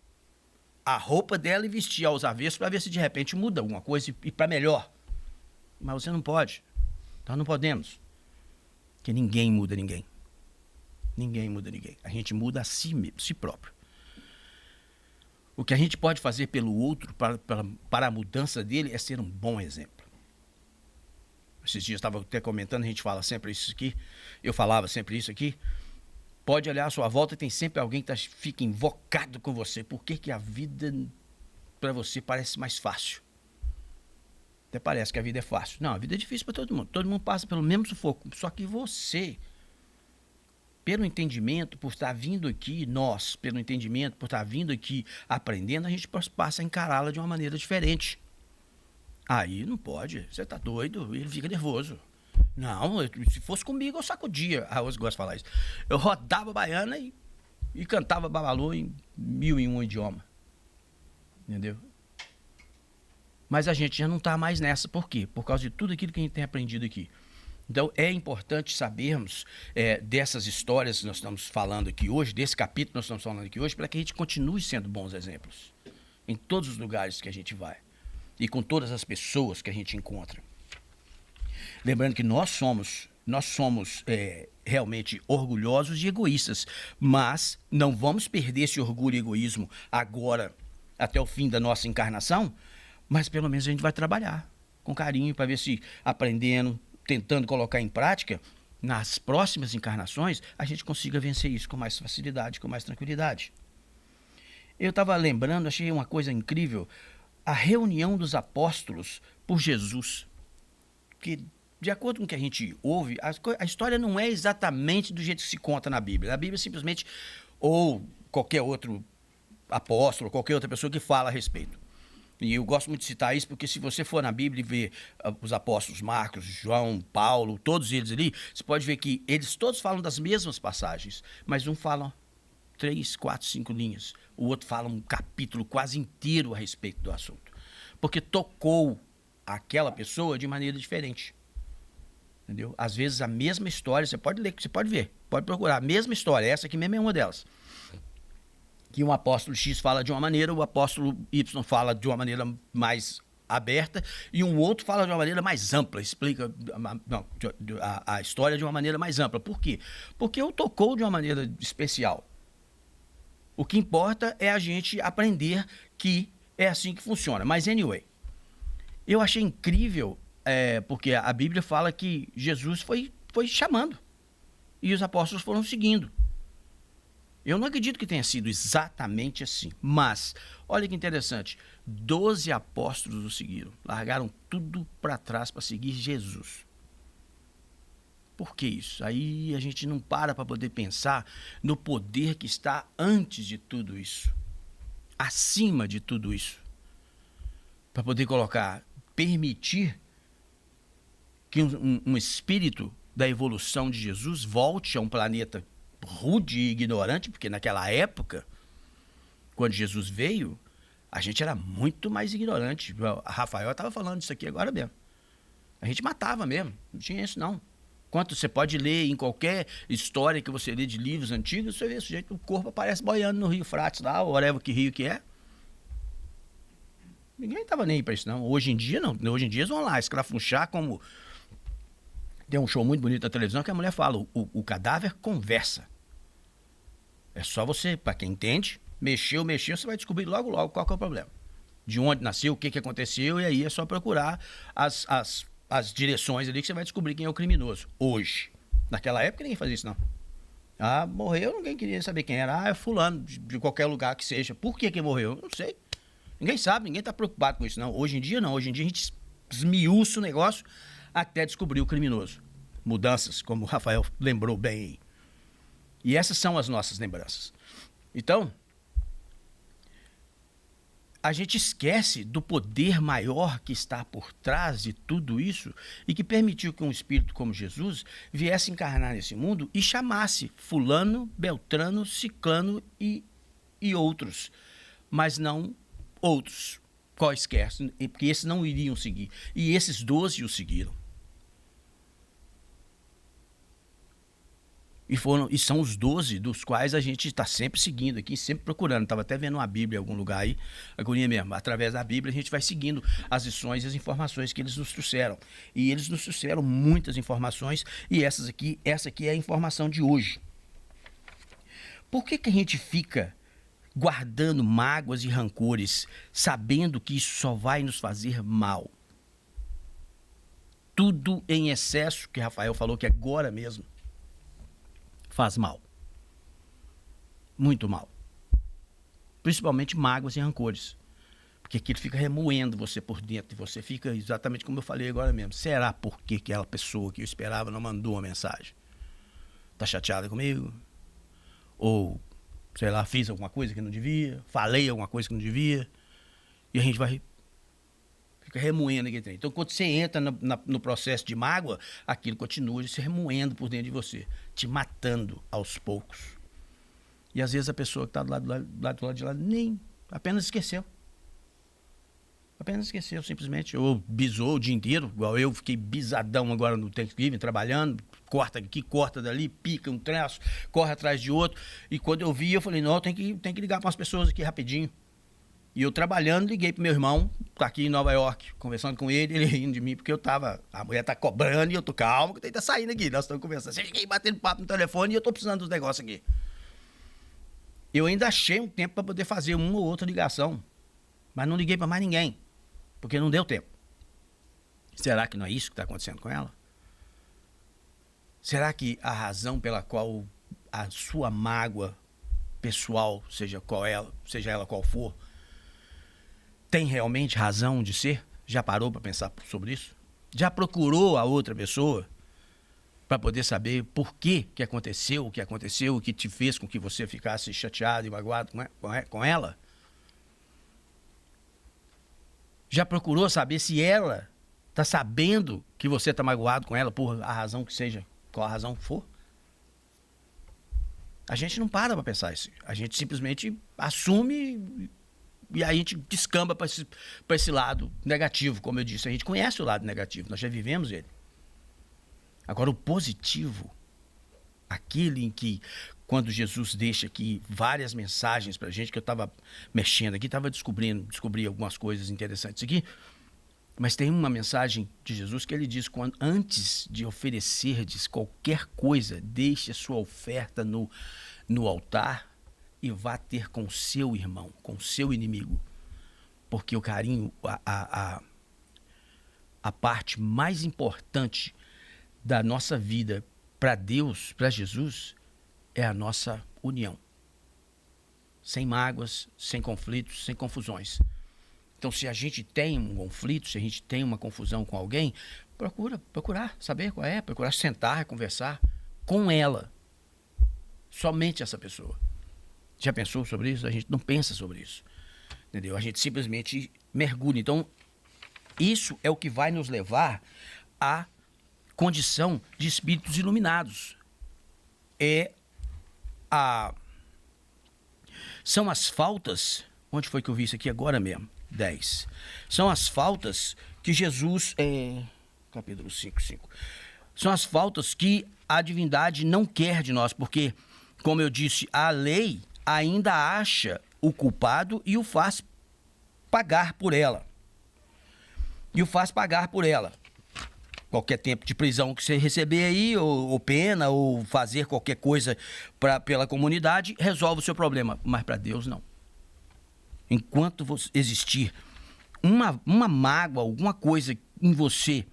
a roupa dela e vestir aos avessos para ver se de repente muda alguma coisa e para melhor. Mas você não pode. Nós não podemos. Porque ninguém muda ninguém. Ninguém muda ninguém. A gente muda a si próprio. O que a gente pode fazer pelo outro, para a mudança dele, é ser um bom exemplo. Esses dias eu estava até comentando, a gente fala sempre isso aqui, eu falava sempre isso aqui. Pode olhar à sua volta e tem sempre alguém que fica invocado com você. Por que a vida para você parece mais fácil? Até parece que a vida é fácil. Não, a vida é difícil para todo mundo. Todo mundo passa pelo mesmo sufoco. Só que você, pelo entendimento, por estar vindo aqui, nós, pelo entendimento, por estar vindo aqui aprendendo, a gente passa a encará-la de uma maneira diferente. Aí não pode. Você tá doido, ele fica nervoso. Não, se fosse comigo, eu sacudia. A Rose gosta de falar isso. Eu rodava baiana e cantava babalu em 1001 idiomas. Entendeu? Mas a gente já não está mais nessa. Por quê? Por causa de tudo aquilo que a gente tem aprendido aqui. Então, é importante sabermos dessas histórias que nós estamos falando aqui hoje, desse capítulo que nós estamos falando aqui hoje, para que a gente continue sendo bons exemplos em todos os lugares que a gente vai e com todas as pessoas que a gente encontra. Lembrando que nós somos realmente orgulhosos e egoístas, mas não vamos perder esse orgulho e egoísmo agora, até o fim da nossa encarnação, mas pelo menos a gente vai trabalhar com carinho para ver se aprendendo, tentando colocar em prática, nas próximas encarnações, a gente consiga vencer isso com mais facilidade, com mais tranquilidade. Eu estava lembrando, achei uma coisa incrível, a reunião dos apóstolos por Jesus. Que, de acordo com o que a gente ouve, a história não é exatamente do jeito que se conta na Bíblia. A Bíblia simplesmente, ou qualquer outro apóstolo, qualquer outra pessoa que fala a respeito. E eu gosto muito de citar isso, porque se você for na Bíblia e ver os apóstolos Marcos, João, Paulo, todos eles ali, você pode ver que eles todos falam das mesmas passagens, mas um fala 3, 4, 5 linhas, o outro fala um capítulo quase inteiro a respeito do assunto, porque tocou aquela pessoa de maneira diferente. Entendeu? Às vezes a mesma história, você pode ler, você pode ver, pode procurar, a mesma história, essa aqui mesmo é uma delas. Que um apóstolo X fala de uma maneira, o apóstolo Y fala de uma maneira mais aberta e um outro fala de uma maneira mais ampla, explica a história de uma maneira mais ampla. Por quê? Porque o tocou de uma maneira especial. O que importa é a gente aprender que é assim que funciona. Mas, anyway, eu achei incrível, porque a Bíblia fala que Jesus foi chamando e os apóstolos foram seguindo. Eu não acredito que tenha sido exatamente assim, mas olha que interessante, 12 apóstolos o seguiram, largaram tudo para trás para seguir Jesus. Por que isso? Aí a gente não para poder pensar no poder que está antes de tudo isso, acima de tudo isso, para poder permitir que um espírito da evolução de Jesus volte a um planeta rude e ignorante, porque naquela época, quando Jesus veio, a gente era muito mais ignorante. A Rafael estava falando disso aqui agora mesmo. A gente matava mesmo, não tinha isso não. Quanto você pode ler em qualquer história que você lê de livros antigos, você vê esse jeito, o corpo aparece boiando no Rio Frates lá, ou whatever que rio que é. Ninguém estava nem aí para isso não. Hoje em dia não. Hoje em dia eles vão lá escrafunchar como... Tem um show muito bonito na televisão que a mulher fala, o cadáver conversa. É só você, para quem entende, mexeu, você vai descobrir logo qual que é o problema. De onde nasceu, o que aconteceu, e aí é só procurar as direções ali que você vai descobrir quem é o criminoso. Hoje. Naquela época ninguém fazia isso, não. Ah, morreu, ninguém queria saber quem era. Ah, é fulano, de qualquer lugar que seja. Por que morreu? Não sei. Ninguém sabe, ninguém está preocupado com isso, não. Hoje em dia, não. Hoje em dia a gente esmiuça o negócio até descobrir o criminoso. Mudanças, como o Rafael lembrou bem. E essas são as nossas lembranças. Então, a gente esquece do poder maior que está por trás de tudo isso e que permitiu que um espírito como Jesus viesse encarnar nesse mundo e chamasse fulano, beltrano, ciclano e outros, mas não outros quaisquer, porque esses não iriam seguir. E esses 12 o seguiram. E são os 12 dos quais a gente está sempre seguindo aqui, sempre procurando. Estava até vendo uma Bíblia em algum lugar aí, agonia mesmo. Através da Bíblia a gente vai seguindo as lições e as informações que eles nos trouxeram. E eles nos trouxeram muitas informações e essa aqui é a informação de hoje. Por que a gente fica guardando mágoas e rancores, sabendo que isso só vai nos fazer mal? Tudo em excesso, que Rafael falou que agora mesmo, faz mal. Muito mal. Principalmente mágoas e rancores. Porque aquilo fica remoendo você por dentro. E você fica exatamente como eu falei agora mesmo. Será porque aquela pessoa que eu esperava não mandou uma mensagem? Tá chateada comigo? Ou, sei lá, fiz alguma coisa que não devia? Falei alguma coisa que não devia? E a gente fica remoendo aquele trem. Então, quando você entra no processo de mágoa, aquilo continua se remoendo por dentro de você, te matando aos poucos. E às vezes a pessoa que está do lado de lá nem apenas esqueceu. Apenas esqueceu, simplesmente. Ou bisou o dia inteiro, igual eu fiquei bisadão agora no Thanksgiving, trabalhando, corta aqui, corta dali, pica um traço, corre atrás de outro. E quando eu vi, eu falei, não, tem que ligar para umas pessoas aqui rapidinho. E eu trabalhando, liguei pro meu irmão, tá aqui em Nova York, conversando com ele rindo de mim, porque a mulher tá cobrando e eu tô calmo, que tá saindo aqui, nós estamos conversando. Você fica aí batendo papo no telefone e eu tô precisando dos negócios aqui. Eu ainda achei um tempo para poder fazer uma ou outra ligação, mas não liguei para mais ninguém, porque não deu tempo. Será que não é isso que está acontecendo com ela? Será que a razão pela qual a sua mágoa pessoal, seja ela qual for, tem realmente razão de ser? Já parou para pensar sobre isso? Já procurou a outra pessoa para poder saber por que aconteceu o que te fez com que você ficasse chateado e magoado com ela? Já procurou saber se ela está sabendo que você está magoado com ela por a razão que seja, qual a razão for? A gente não para pensar isso. A gente simplesmente assume e aí a gente descamba para esse lado negativo, como eu disse. A gente conhece o lado negativo, nós já vivemos ele. Agora, o positivo, aquele em que, quando Jesus deixa aqui várias mensagens para a gente, que eu estava mexendo aqui, estava descobri algumas coisas interessantes aqui, mas tem uma mensagem de Jesus que ele diz, antes de oferecerdes qualquer coisa, deixe a sua oferta no altar e vá ter com o seu irmão, com o seu inimigo. Porque o carinho, a parte mais importante da nossa vida para Deus, para Jesus, é a nossa união. Sem mágoas, sem conflitos, sem confusões. Então, se a gente tem um conflito, se a gente tem uma confusão com alguém, procurar saber qual é, procurar sentar, conversar com ela. Somente essa pessoa. Já pensou sobre isso? A gente não pensa sobre isso. Entendeu? A gente simplesmente mergulha. Então, isso é o que vai nos levar à condição de espíritos iluminados. São as faltas... Onde foi que eu vi isso aqui? Agora mesmo. 10. São as faltas que Jesus... capítulo 5. São as faltas que a divindade não quer de nós, porque, como eu disse, a lei ainda acha o culpado e o faz pagar por ela. Qualquer tempo de prisão que você receber aí, ou pena, ou fazer qualquer coisa pela comunidade, resolve o seu problema. Mas para Deus, não. Enquanto existir uma mágoa, alguma coisa em você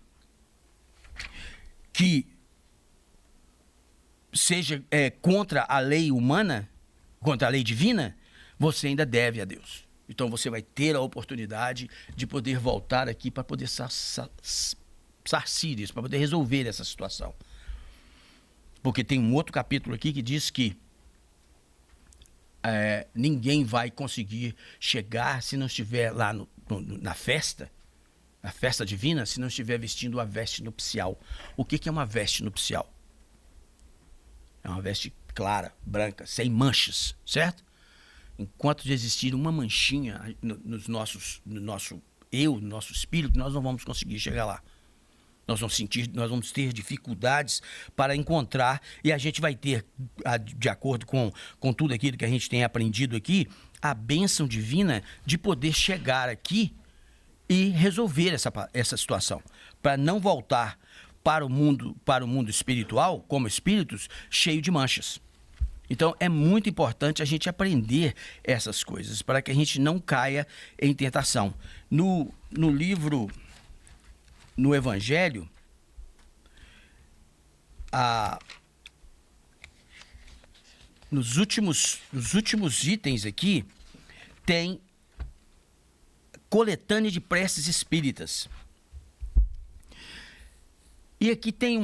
que seja contra a lei humana, contra a lei divina, você ainda deve a Deus. Então você vai ter a oportunidade de poder voltar aqui para poder sarcir isso, para poder resolver essa situação. Porque tem um outro capítulo aqui que diz que ninguém vai conseguir chegar se não estiver lá na festa divina, se não estiver vestindo a veste nupcial. O que é uma veste nupcial? É uma veste clara, branca, sem manchas, certo? Enquanto existir uma manchinha no nosso eu, no nosso espírito, nós não vamos conseguir chegar lá. Nós vamos ter dificuldades para encontrar, e a gente vai ter, de acordo com tudo aquilo que a gente tem aprendido aqui, a bênção divina de poder chegar aqui e resolver essa situação, para não voltar para o mundo espiritual, como espíritos, cheio de manchas. Então, é muito importante a gente aprender essas coisas, para que a gente não caia em tentação. No livro, no Evangelho, nos últimos itens aqui, tem coletânea de preces espíritas. E aqui tem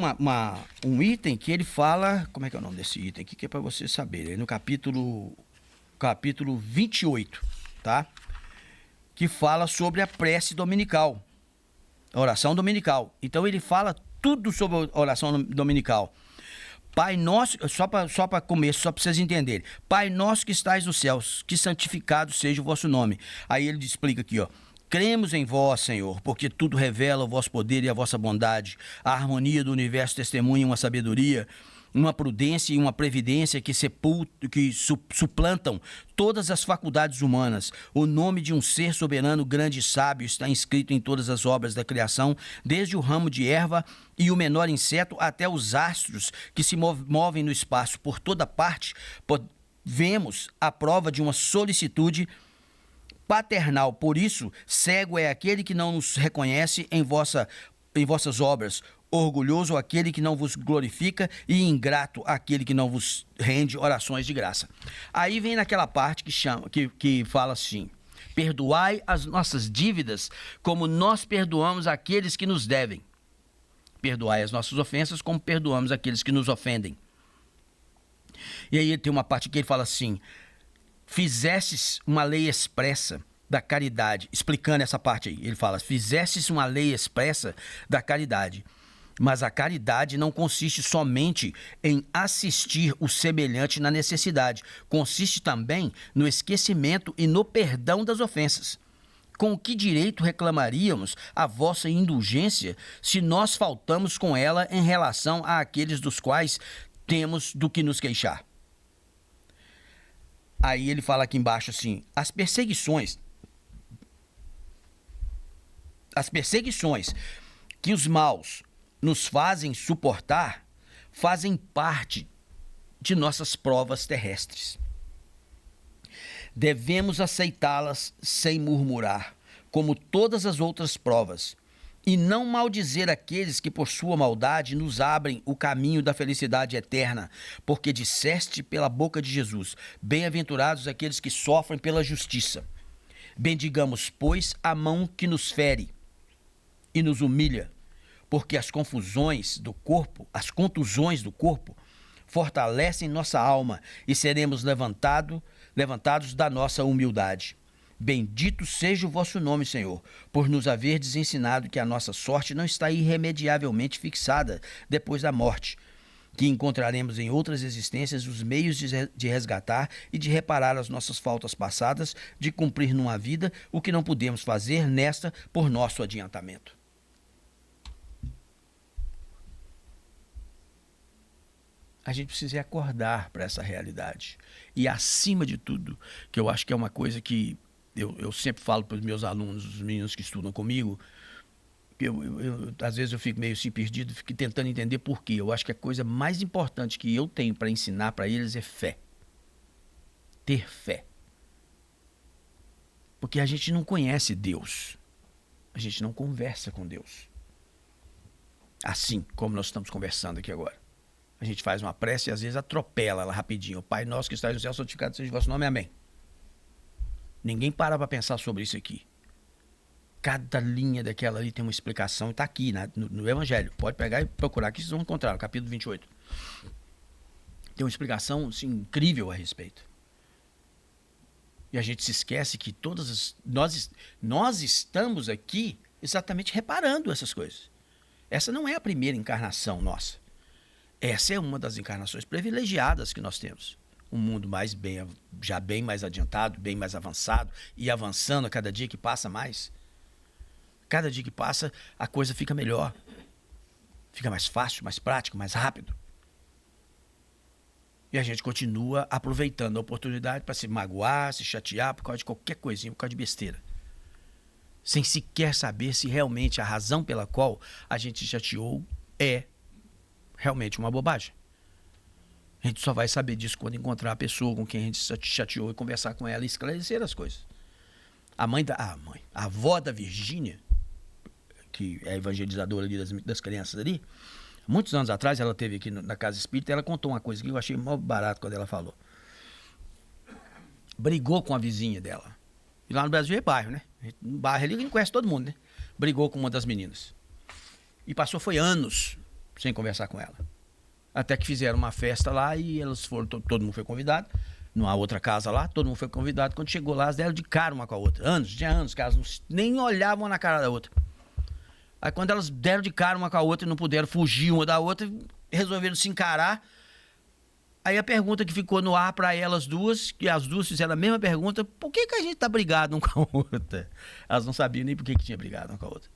um item que ele fala... Como é que é o nome desse item aqui? Que é para vocês saberem. No capítulo 28, tá? Que fala sobre a prece dominical. A oração dominical. Então ele fala tudo sobre a oração dominical. Pai nosso... Só para começo, só para vocês entenderem. Pai nosso que estais nos céus, que santificado seja o vosso nome. Aí ele explica aqui, ó. Cremos em vós, Senhor, porque tudo revela o vosso poder e a vossa bondade. A harmonia do universo testemunha uma sabedoria, uma prudência e uma previdência que suplantam todas as faculdades humanas. O nome de um ser soberano, grande e sábio está inscrito em todas as obras da criação, desde o ramo de erva e o menor inseto até os astros que se movem no espaço. Por toda parte, vemos a prova de uma solicitude paternal. Por isso, cego é aquele que não nos reconhece em vossas obras, orgulhoso aquele que não vos glorifica e ingrato aquele que não vos rende orações de graça. Aí vem naquela parte que fala assim: Perdoai as nossas dívidas, como nós perdoamos aqueles que nos devem. Perdoai as nossas ofensas, como perdoamos aqueles que nos ofendem. E aí tem uma parte que ele fala assim: fizestes uma lei expressa da caridade. Explicando essa parte aí, ele fala: fizestes uma lei expressa da caridade. Mas a caridade não consiste somente em assistir o semelhante na necessidade. Consiste também no esquecimento e no perdão das ofensas. Com que direito reclamaríamos a vossa indulgência se nós faltamos com ela em relação àqueles dos quais temos do que nos queixar? Aí ele fala aqui embaixo assim: as perseguições que os maus nos fazem suportar fazem parte de nossas provas terrestres. Devemos aceitá-las sem murmurar, como todas as outras provas, e não maldizer aqueles que por sua maldade nos abrem o caminho da felicidade eterna, porque disseste pela boca de Jesus: bem-aventurados aqueles que sofrem pela justiça. Bendigamos, pois, a mão que nos fere e nos humilha, porque as contusões do corpo fortalecem nossa alma e seremos levantados da nossa humildade. Bendito seja o vosso nome, Senhor, por nos haverdes ensinado que a nossa sorte não está irremediavelmente fixada depois da morte, que encontraremos em outras existências os meios de resgatar e de reparar as nossas faltas passadas, de cumprir numa vida o que não pudemos fazer nesta por nosso adiantamento. A gente precisa acordar para essa realidade. E, acima de tudo, que eu acho que é uma coisa que eu sempre falo para os meus alunos, os meninos que estudam comigo, que às vezes eu fico meio assim perdido, fico tentando entender por quê. Eu acho que a coisa mais importante que eu tenho para ensinar para eles é fé. Ter fé. Porque a gente não conhece Deus. A gente não conversa com Deus. Assim como nós estamos conversando aqui agora. A gente faz uma prece e às vezes atropela ela rapidinho. O Pai nosso que está no céu, santificado seja o vosso nome, amém. Ninguém para pensar sobre isso aqui. Cada linha daquela ali tem uma explicação e está aqui no Evangelho. Pode pegar e procurar que vocês vão encontrar, no capítulo 28. Tem uma explicação assim, incrível a respeito. E a gente se esquece que nós estamos aqui exatamente reparando essas coisas. Essa não é a primeira encarnação nossa. Essa é uma das encarnações privilegiadas que nós temos. Um mundo já bem mais adiantado, bem mais avançado, e avançando a cada dia que passa mais. Cada dia que passa, a coisa fica melhor. Fica mais fácil, mais prático, mais rápido. E a gente continua aproveitando a oportunidade para se magoar, se chatear por causa de qualquer coisinha, por causa de besteira. Sem sequer saber se realmente a razão pela qual a gente se chateou é realmente uma bobagem. A gente só vai saber disso quando encontrar a pessoa com quem a gente se chateou e conversar com ela e esclarecer as coisas. A avó da Virgínia, que é a evangelizadora ali das crianças ali, muitos anos atrás ela esteve aqui na Casa Espírita, ela contou uma coisa que eu achei mó barato quando ela falou. Brigou com a vizinha dela. E lá no Brasil é bairro, né? No bairro ali a gente conhece todo mundo, né? Brigou com uma das meninas. E foi anos sem conversar com ela. Até que fizeram uma festa lá e elas foram, todo mundo foi convidado, numa outra casa lá, todo mundo foi convidado. Quando chegou lá, elas deram de cara uma com a outra. Tinha anos que elas nem olhavam na cara da outra. Aí quando elas deram de cara uma com a outra e não puderam fugir uma da outra, resolveram se encarar. Aí a pergunta que ficou no ar para elas duas, que as duas fizeram a mesma pergunta: por que a gente tá brigado uma com a outra? Elas não sabiam nem por que tinha brigado uma com a outra.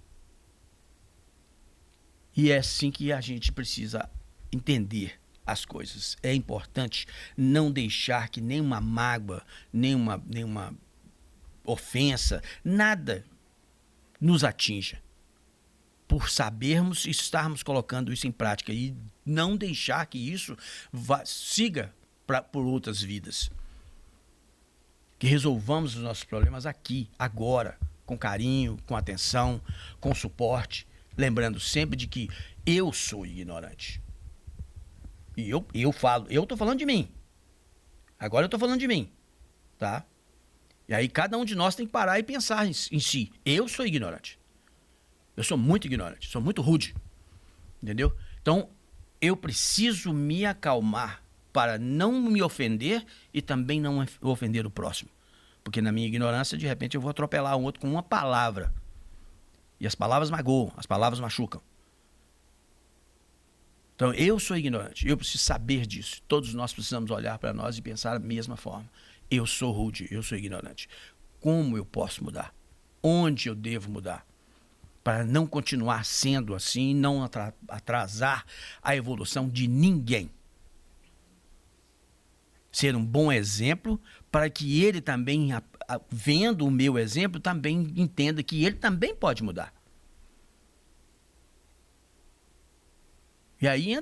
E é assim que a gente precisa entender as coisas. É importante não deixar que nenhuma mágoa, nenhuma ofensa, nada nos atinja. Por sabermos e estarmos colocando isso em prática e não deixar que isso siga por outras vidas. Que resolvamos os nossos problemas aqui, agora, com carinho, com atenção, com suporte. Lembrando sempre de que eu sou ignorante. E eu estou falando de mim. Agora eu estou falando de mim. Tá? E aí cada um de nós tem que parar e pensar em si. Eu sou ignorante. Eu sou muito ignorante, sou muito rude. Entendeu? Então, eu preciso me acalmar para não me ofender e também não ofender o próximo. Porque na minha ignorância, de repente, eu vou atropelar um outro com uma palavra. E as palavras magoam, as palavras machucam. Então, eu sou ignorante, eu preciso saber disso. Todos nós precisamos olhar para nós e pensar da mesma forma. Eu sou rude, eu sou ignorante. Como eu posso mudar? Onde eu devo mudar? Para não continuar sendo assim e não atrasar a evolução de ninguém. Ser um bom exemplo para que ele também, vendo o meu exemplo, também entenda que ele também pode mudar. E aí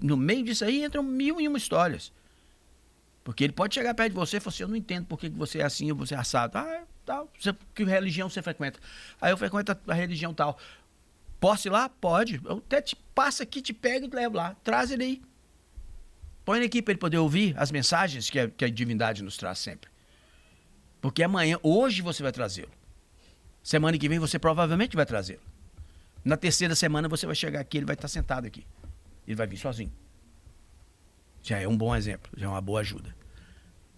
no meio disso aí entram 1001 histórias. Porque ele pode chegar perto de você e falar assim, eu não entendo por que você é assim ou você é assado. Que religião você frequenta? Aí eu frequento a religião tal. Posso ir lá? Pode. Eu até passo aqui, te pego e te levo lá. Traz ele aí. Põe ele aqui para ele poder ouvir as mensagens que a divindade nos traz sempre. Porque hoje você vai trazê-lo. Semana que vem você provavelmente vai trazê-lo. Na terceira semana você vai chegar aqui, ele vai estar sentado aqui. Ele vai vir sozinho. Já é um bom exemplo, já é uma boa ajuda.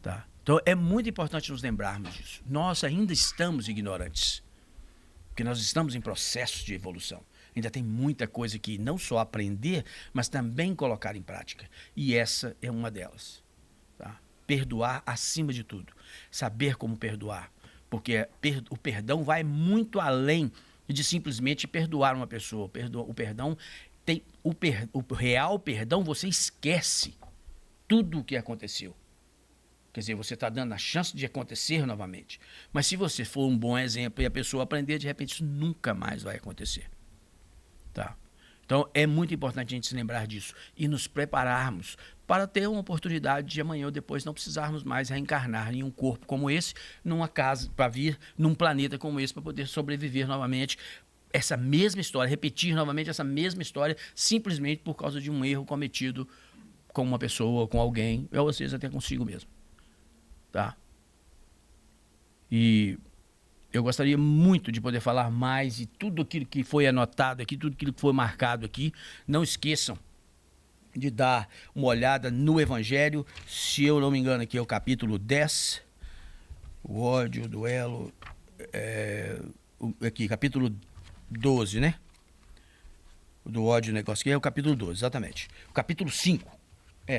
Tá? Então é muito importante nos lembrarmos disso. Nós ainda estamos ignorantes. Porque nós estamos em processo de evolução. Ainda tem muita coisa que não só aprender, mas também colocar em prática. E essa é uma delas. Tá? Perdoar acima de tudo. Saber como perdoar. Porque o perdão vai muito além de simplesmente perdoar uma pessoa. O perdão tem o real perdão, você esquece tudo o que aconteceu. Quer dizer, você está dando a chance de acontecer novamente. Mas se você for um bom exemplo e a pessoa aprender, de repente isso nunca mais vai acontecer. Tá? Então é muito importante a gente se lembrar disso e nos prepararmos para ter uma oportunidade de amanhã ou depois não precisarmos mais reencarnar em um corpo como esse, numa casa, para vir num planeta como esse, para poder sobreviver novamente essa mesma história, repetir novamente essa mesma história, simplesmente por causa de um erro cometido com uma pessoa, com alguém, ou às vezes até consigo mesmo. Tá? E eu gostaria muito de poder falar mais de tudo aquilo que foi anotado aqui, tudo aquilo que foi marcado aqui. Não esqueçam de dar uma olhada no Evangelho. Se eu não me engano, aqui é o capítulo 10. O ódio, o duelo. Aqui, capítulo 12, né? Do ódio, o negócio aqui é o capítulo 12, exatamente. O capítulo 5.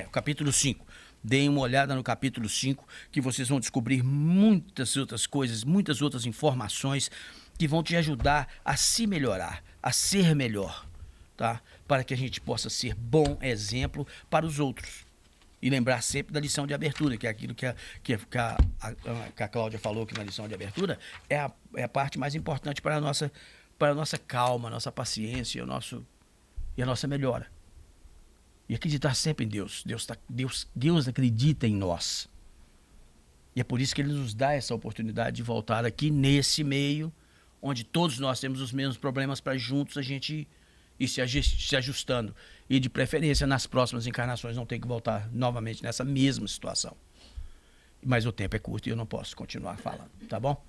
O capítulo 5. Deem uma olhada no capítulo 5, que vocês vão descobrir muitas outras coisas, muitas outras informações que vão te ajudar a se melhorar, a ser melhor, tá? Para que a gente possa ser bom exemplo para os outros. E lembrar sempre da lição de abertura, que é aquilo que a Cláudia falou, que na lição de abertura é a parte mais importante para a nossa calma, a nossa paciência e a nossa melhora. E acreditar sempre em Deus. Deus acredita em nós. E é por isso que Ele nos dá essa oportunidade de voltar aqui nesse meio, onde todos nós temos os mesmos problemas, para juntos a gente ir se ajustando. E de preferência, nas próximas encarnações, não ter que voltar novamente nessa mesma situação. Mas o tempo é curto e eu não posso continuar falando, tá bom?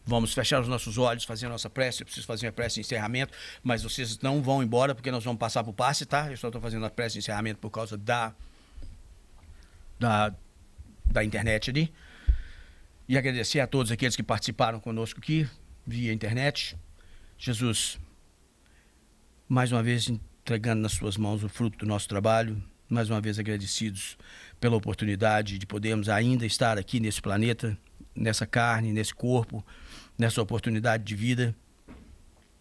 Vamos fechar os nossos olhos, fazer a nossa prece. Eu preciso fazer a prece de encerramento, mas vocês não vão embora, porque nós vamos passar para o passe, tá? Eu só estou fazendo a prece de encerramento por causa da internet ali. E agradecer a todos aqueles que participaram conosco aqui, via internet. Jesus, mais uma vez entregando nas suas mãos o fruto do nosso trabalho, mais uma vez agradecidos pela oportunidade de podermos ainda estar aqui nesse planeta, nessa carne, nesse corpo, nessa oportunidade de vida,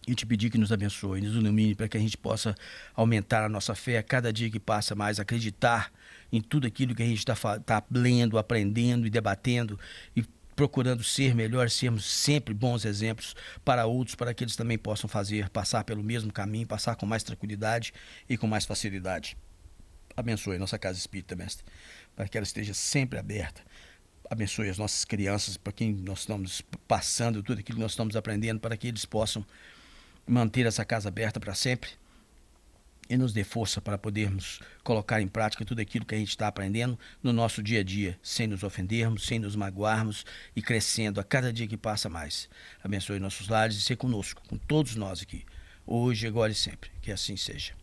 e te pedir que nos abençoe, nos ilumine para que a gente possa aumentar a nossa fé a cada dia que passa mais, acreditar em tudo aquilo que a gente está lendo, aprendendo e debatendo e procurando ser melhor, sermos sempre bons exemplos para outros, para que eles também possam passar pelo mesmo caminho, passar com mais tranquilidade e com mais facilidade. Abençoe a nossa casa espírita, mestre, para que ela esteja sempre aberta. Abençoe as nossas crianças, para quem nós estamos passando, tudo aquilo que nós estamos aprendendo, para que eles possam manter essa casa aberta para sempre. e nos dê força para podermos colocar em prática tudo aquilo que a gente está aprendendo no nosso dia a dia, sem nos ofendermos, sem nos magoarmos e crescendo a cada dia que passa mais. Abençoe nossos lares e seja conosco, com todos nós aqui, hoje, agora e sempre. Que assim seja.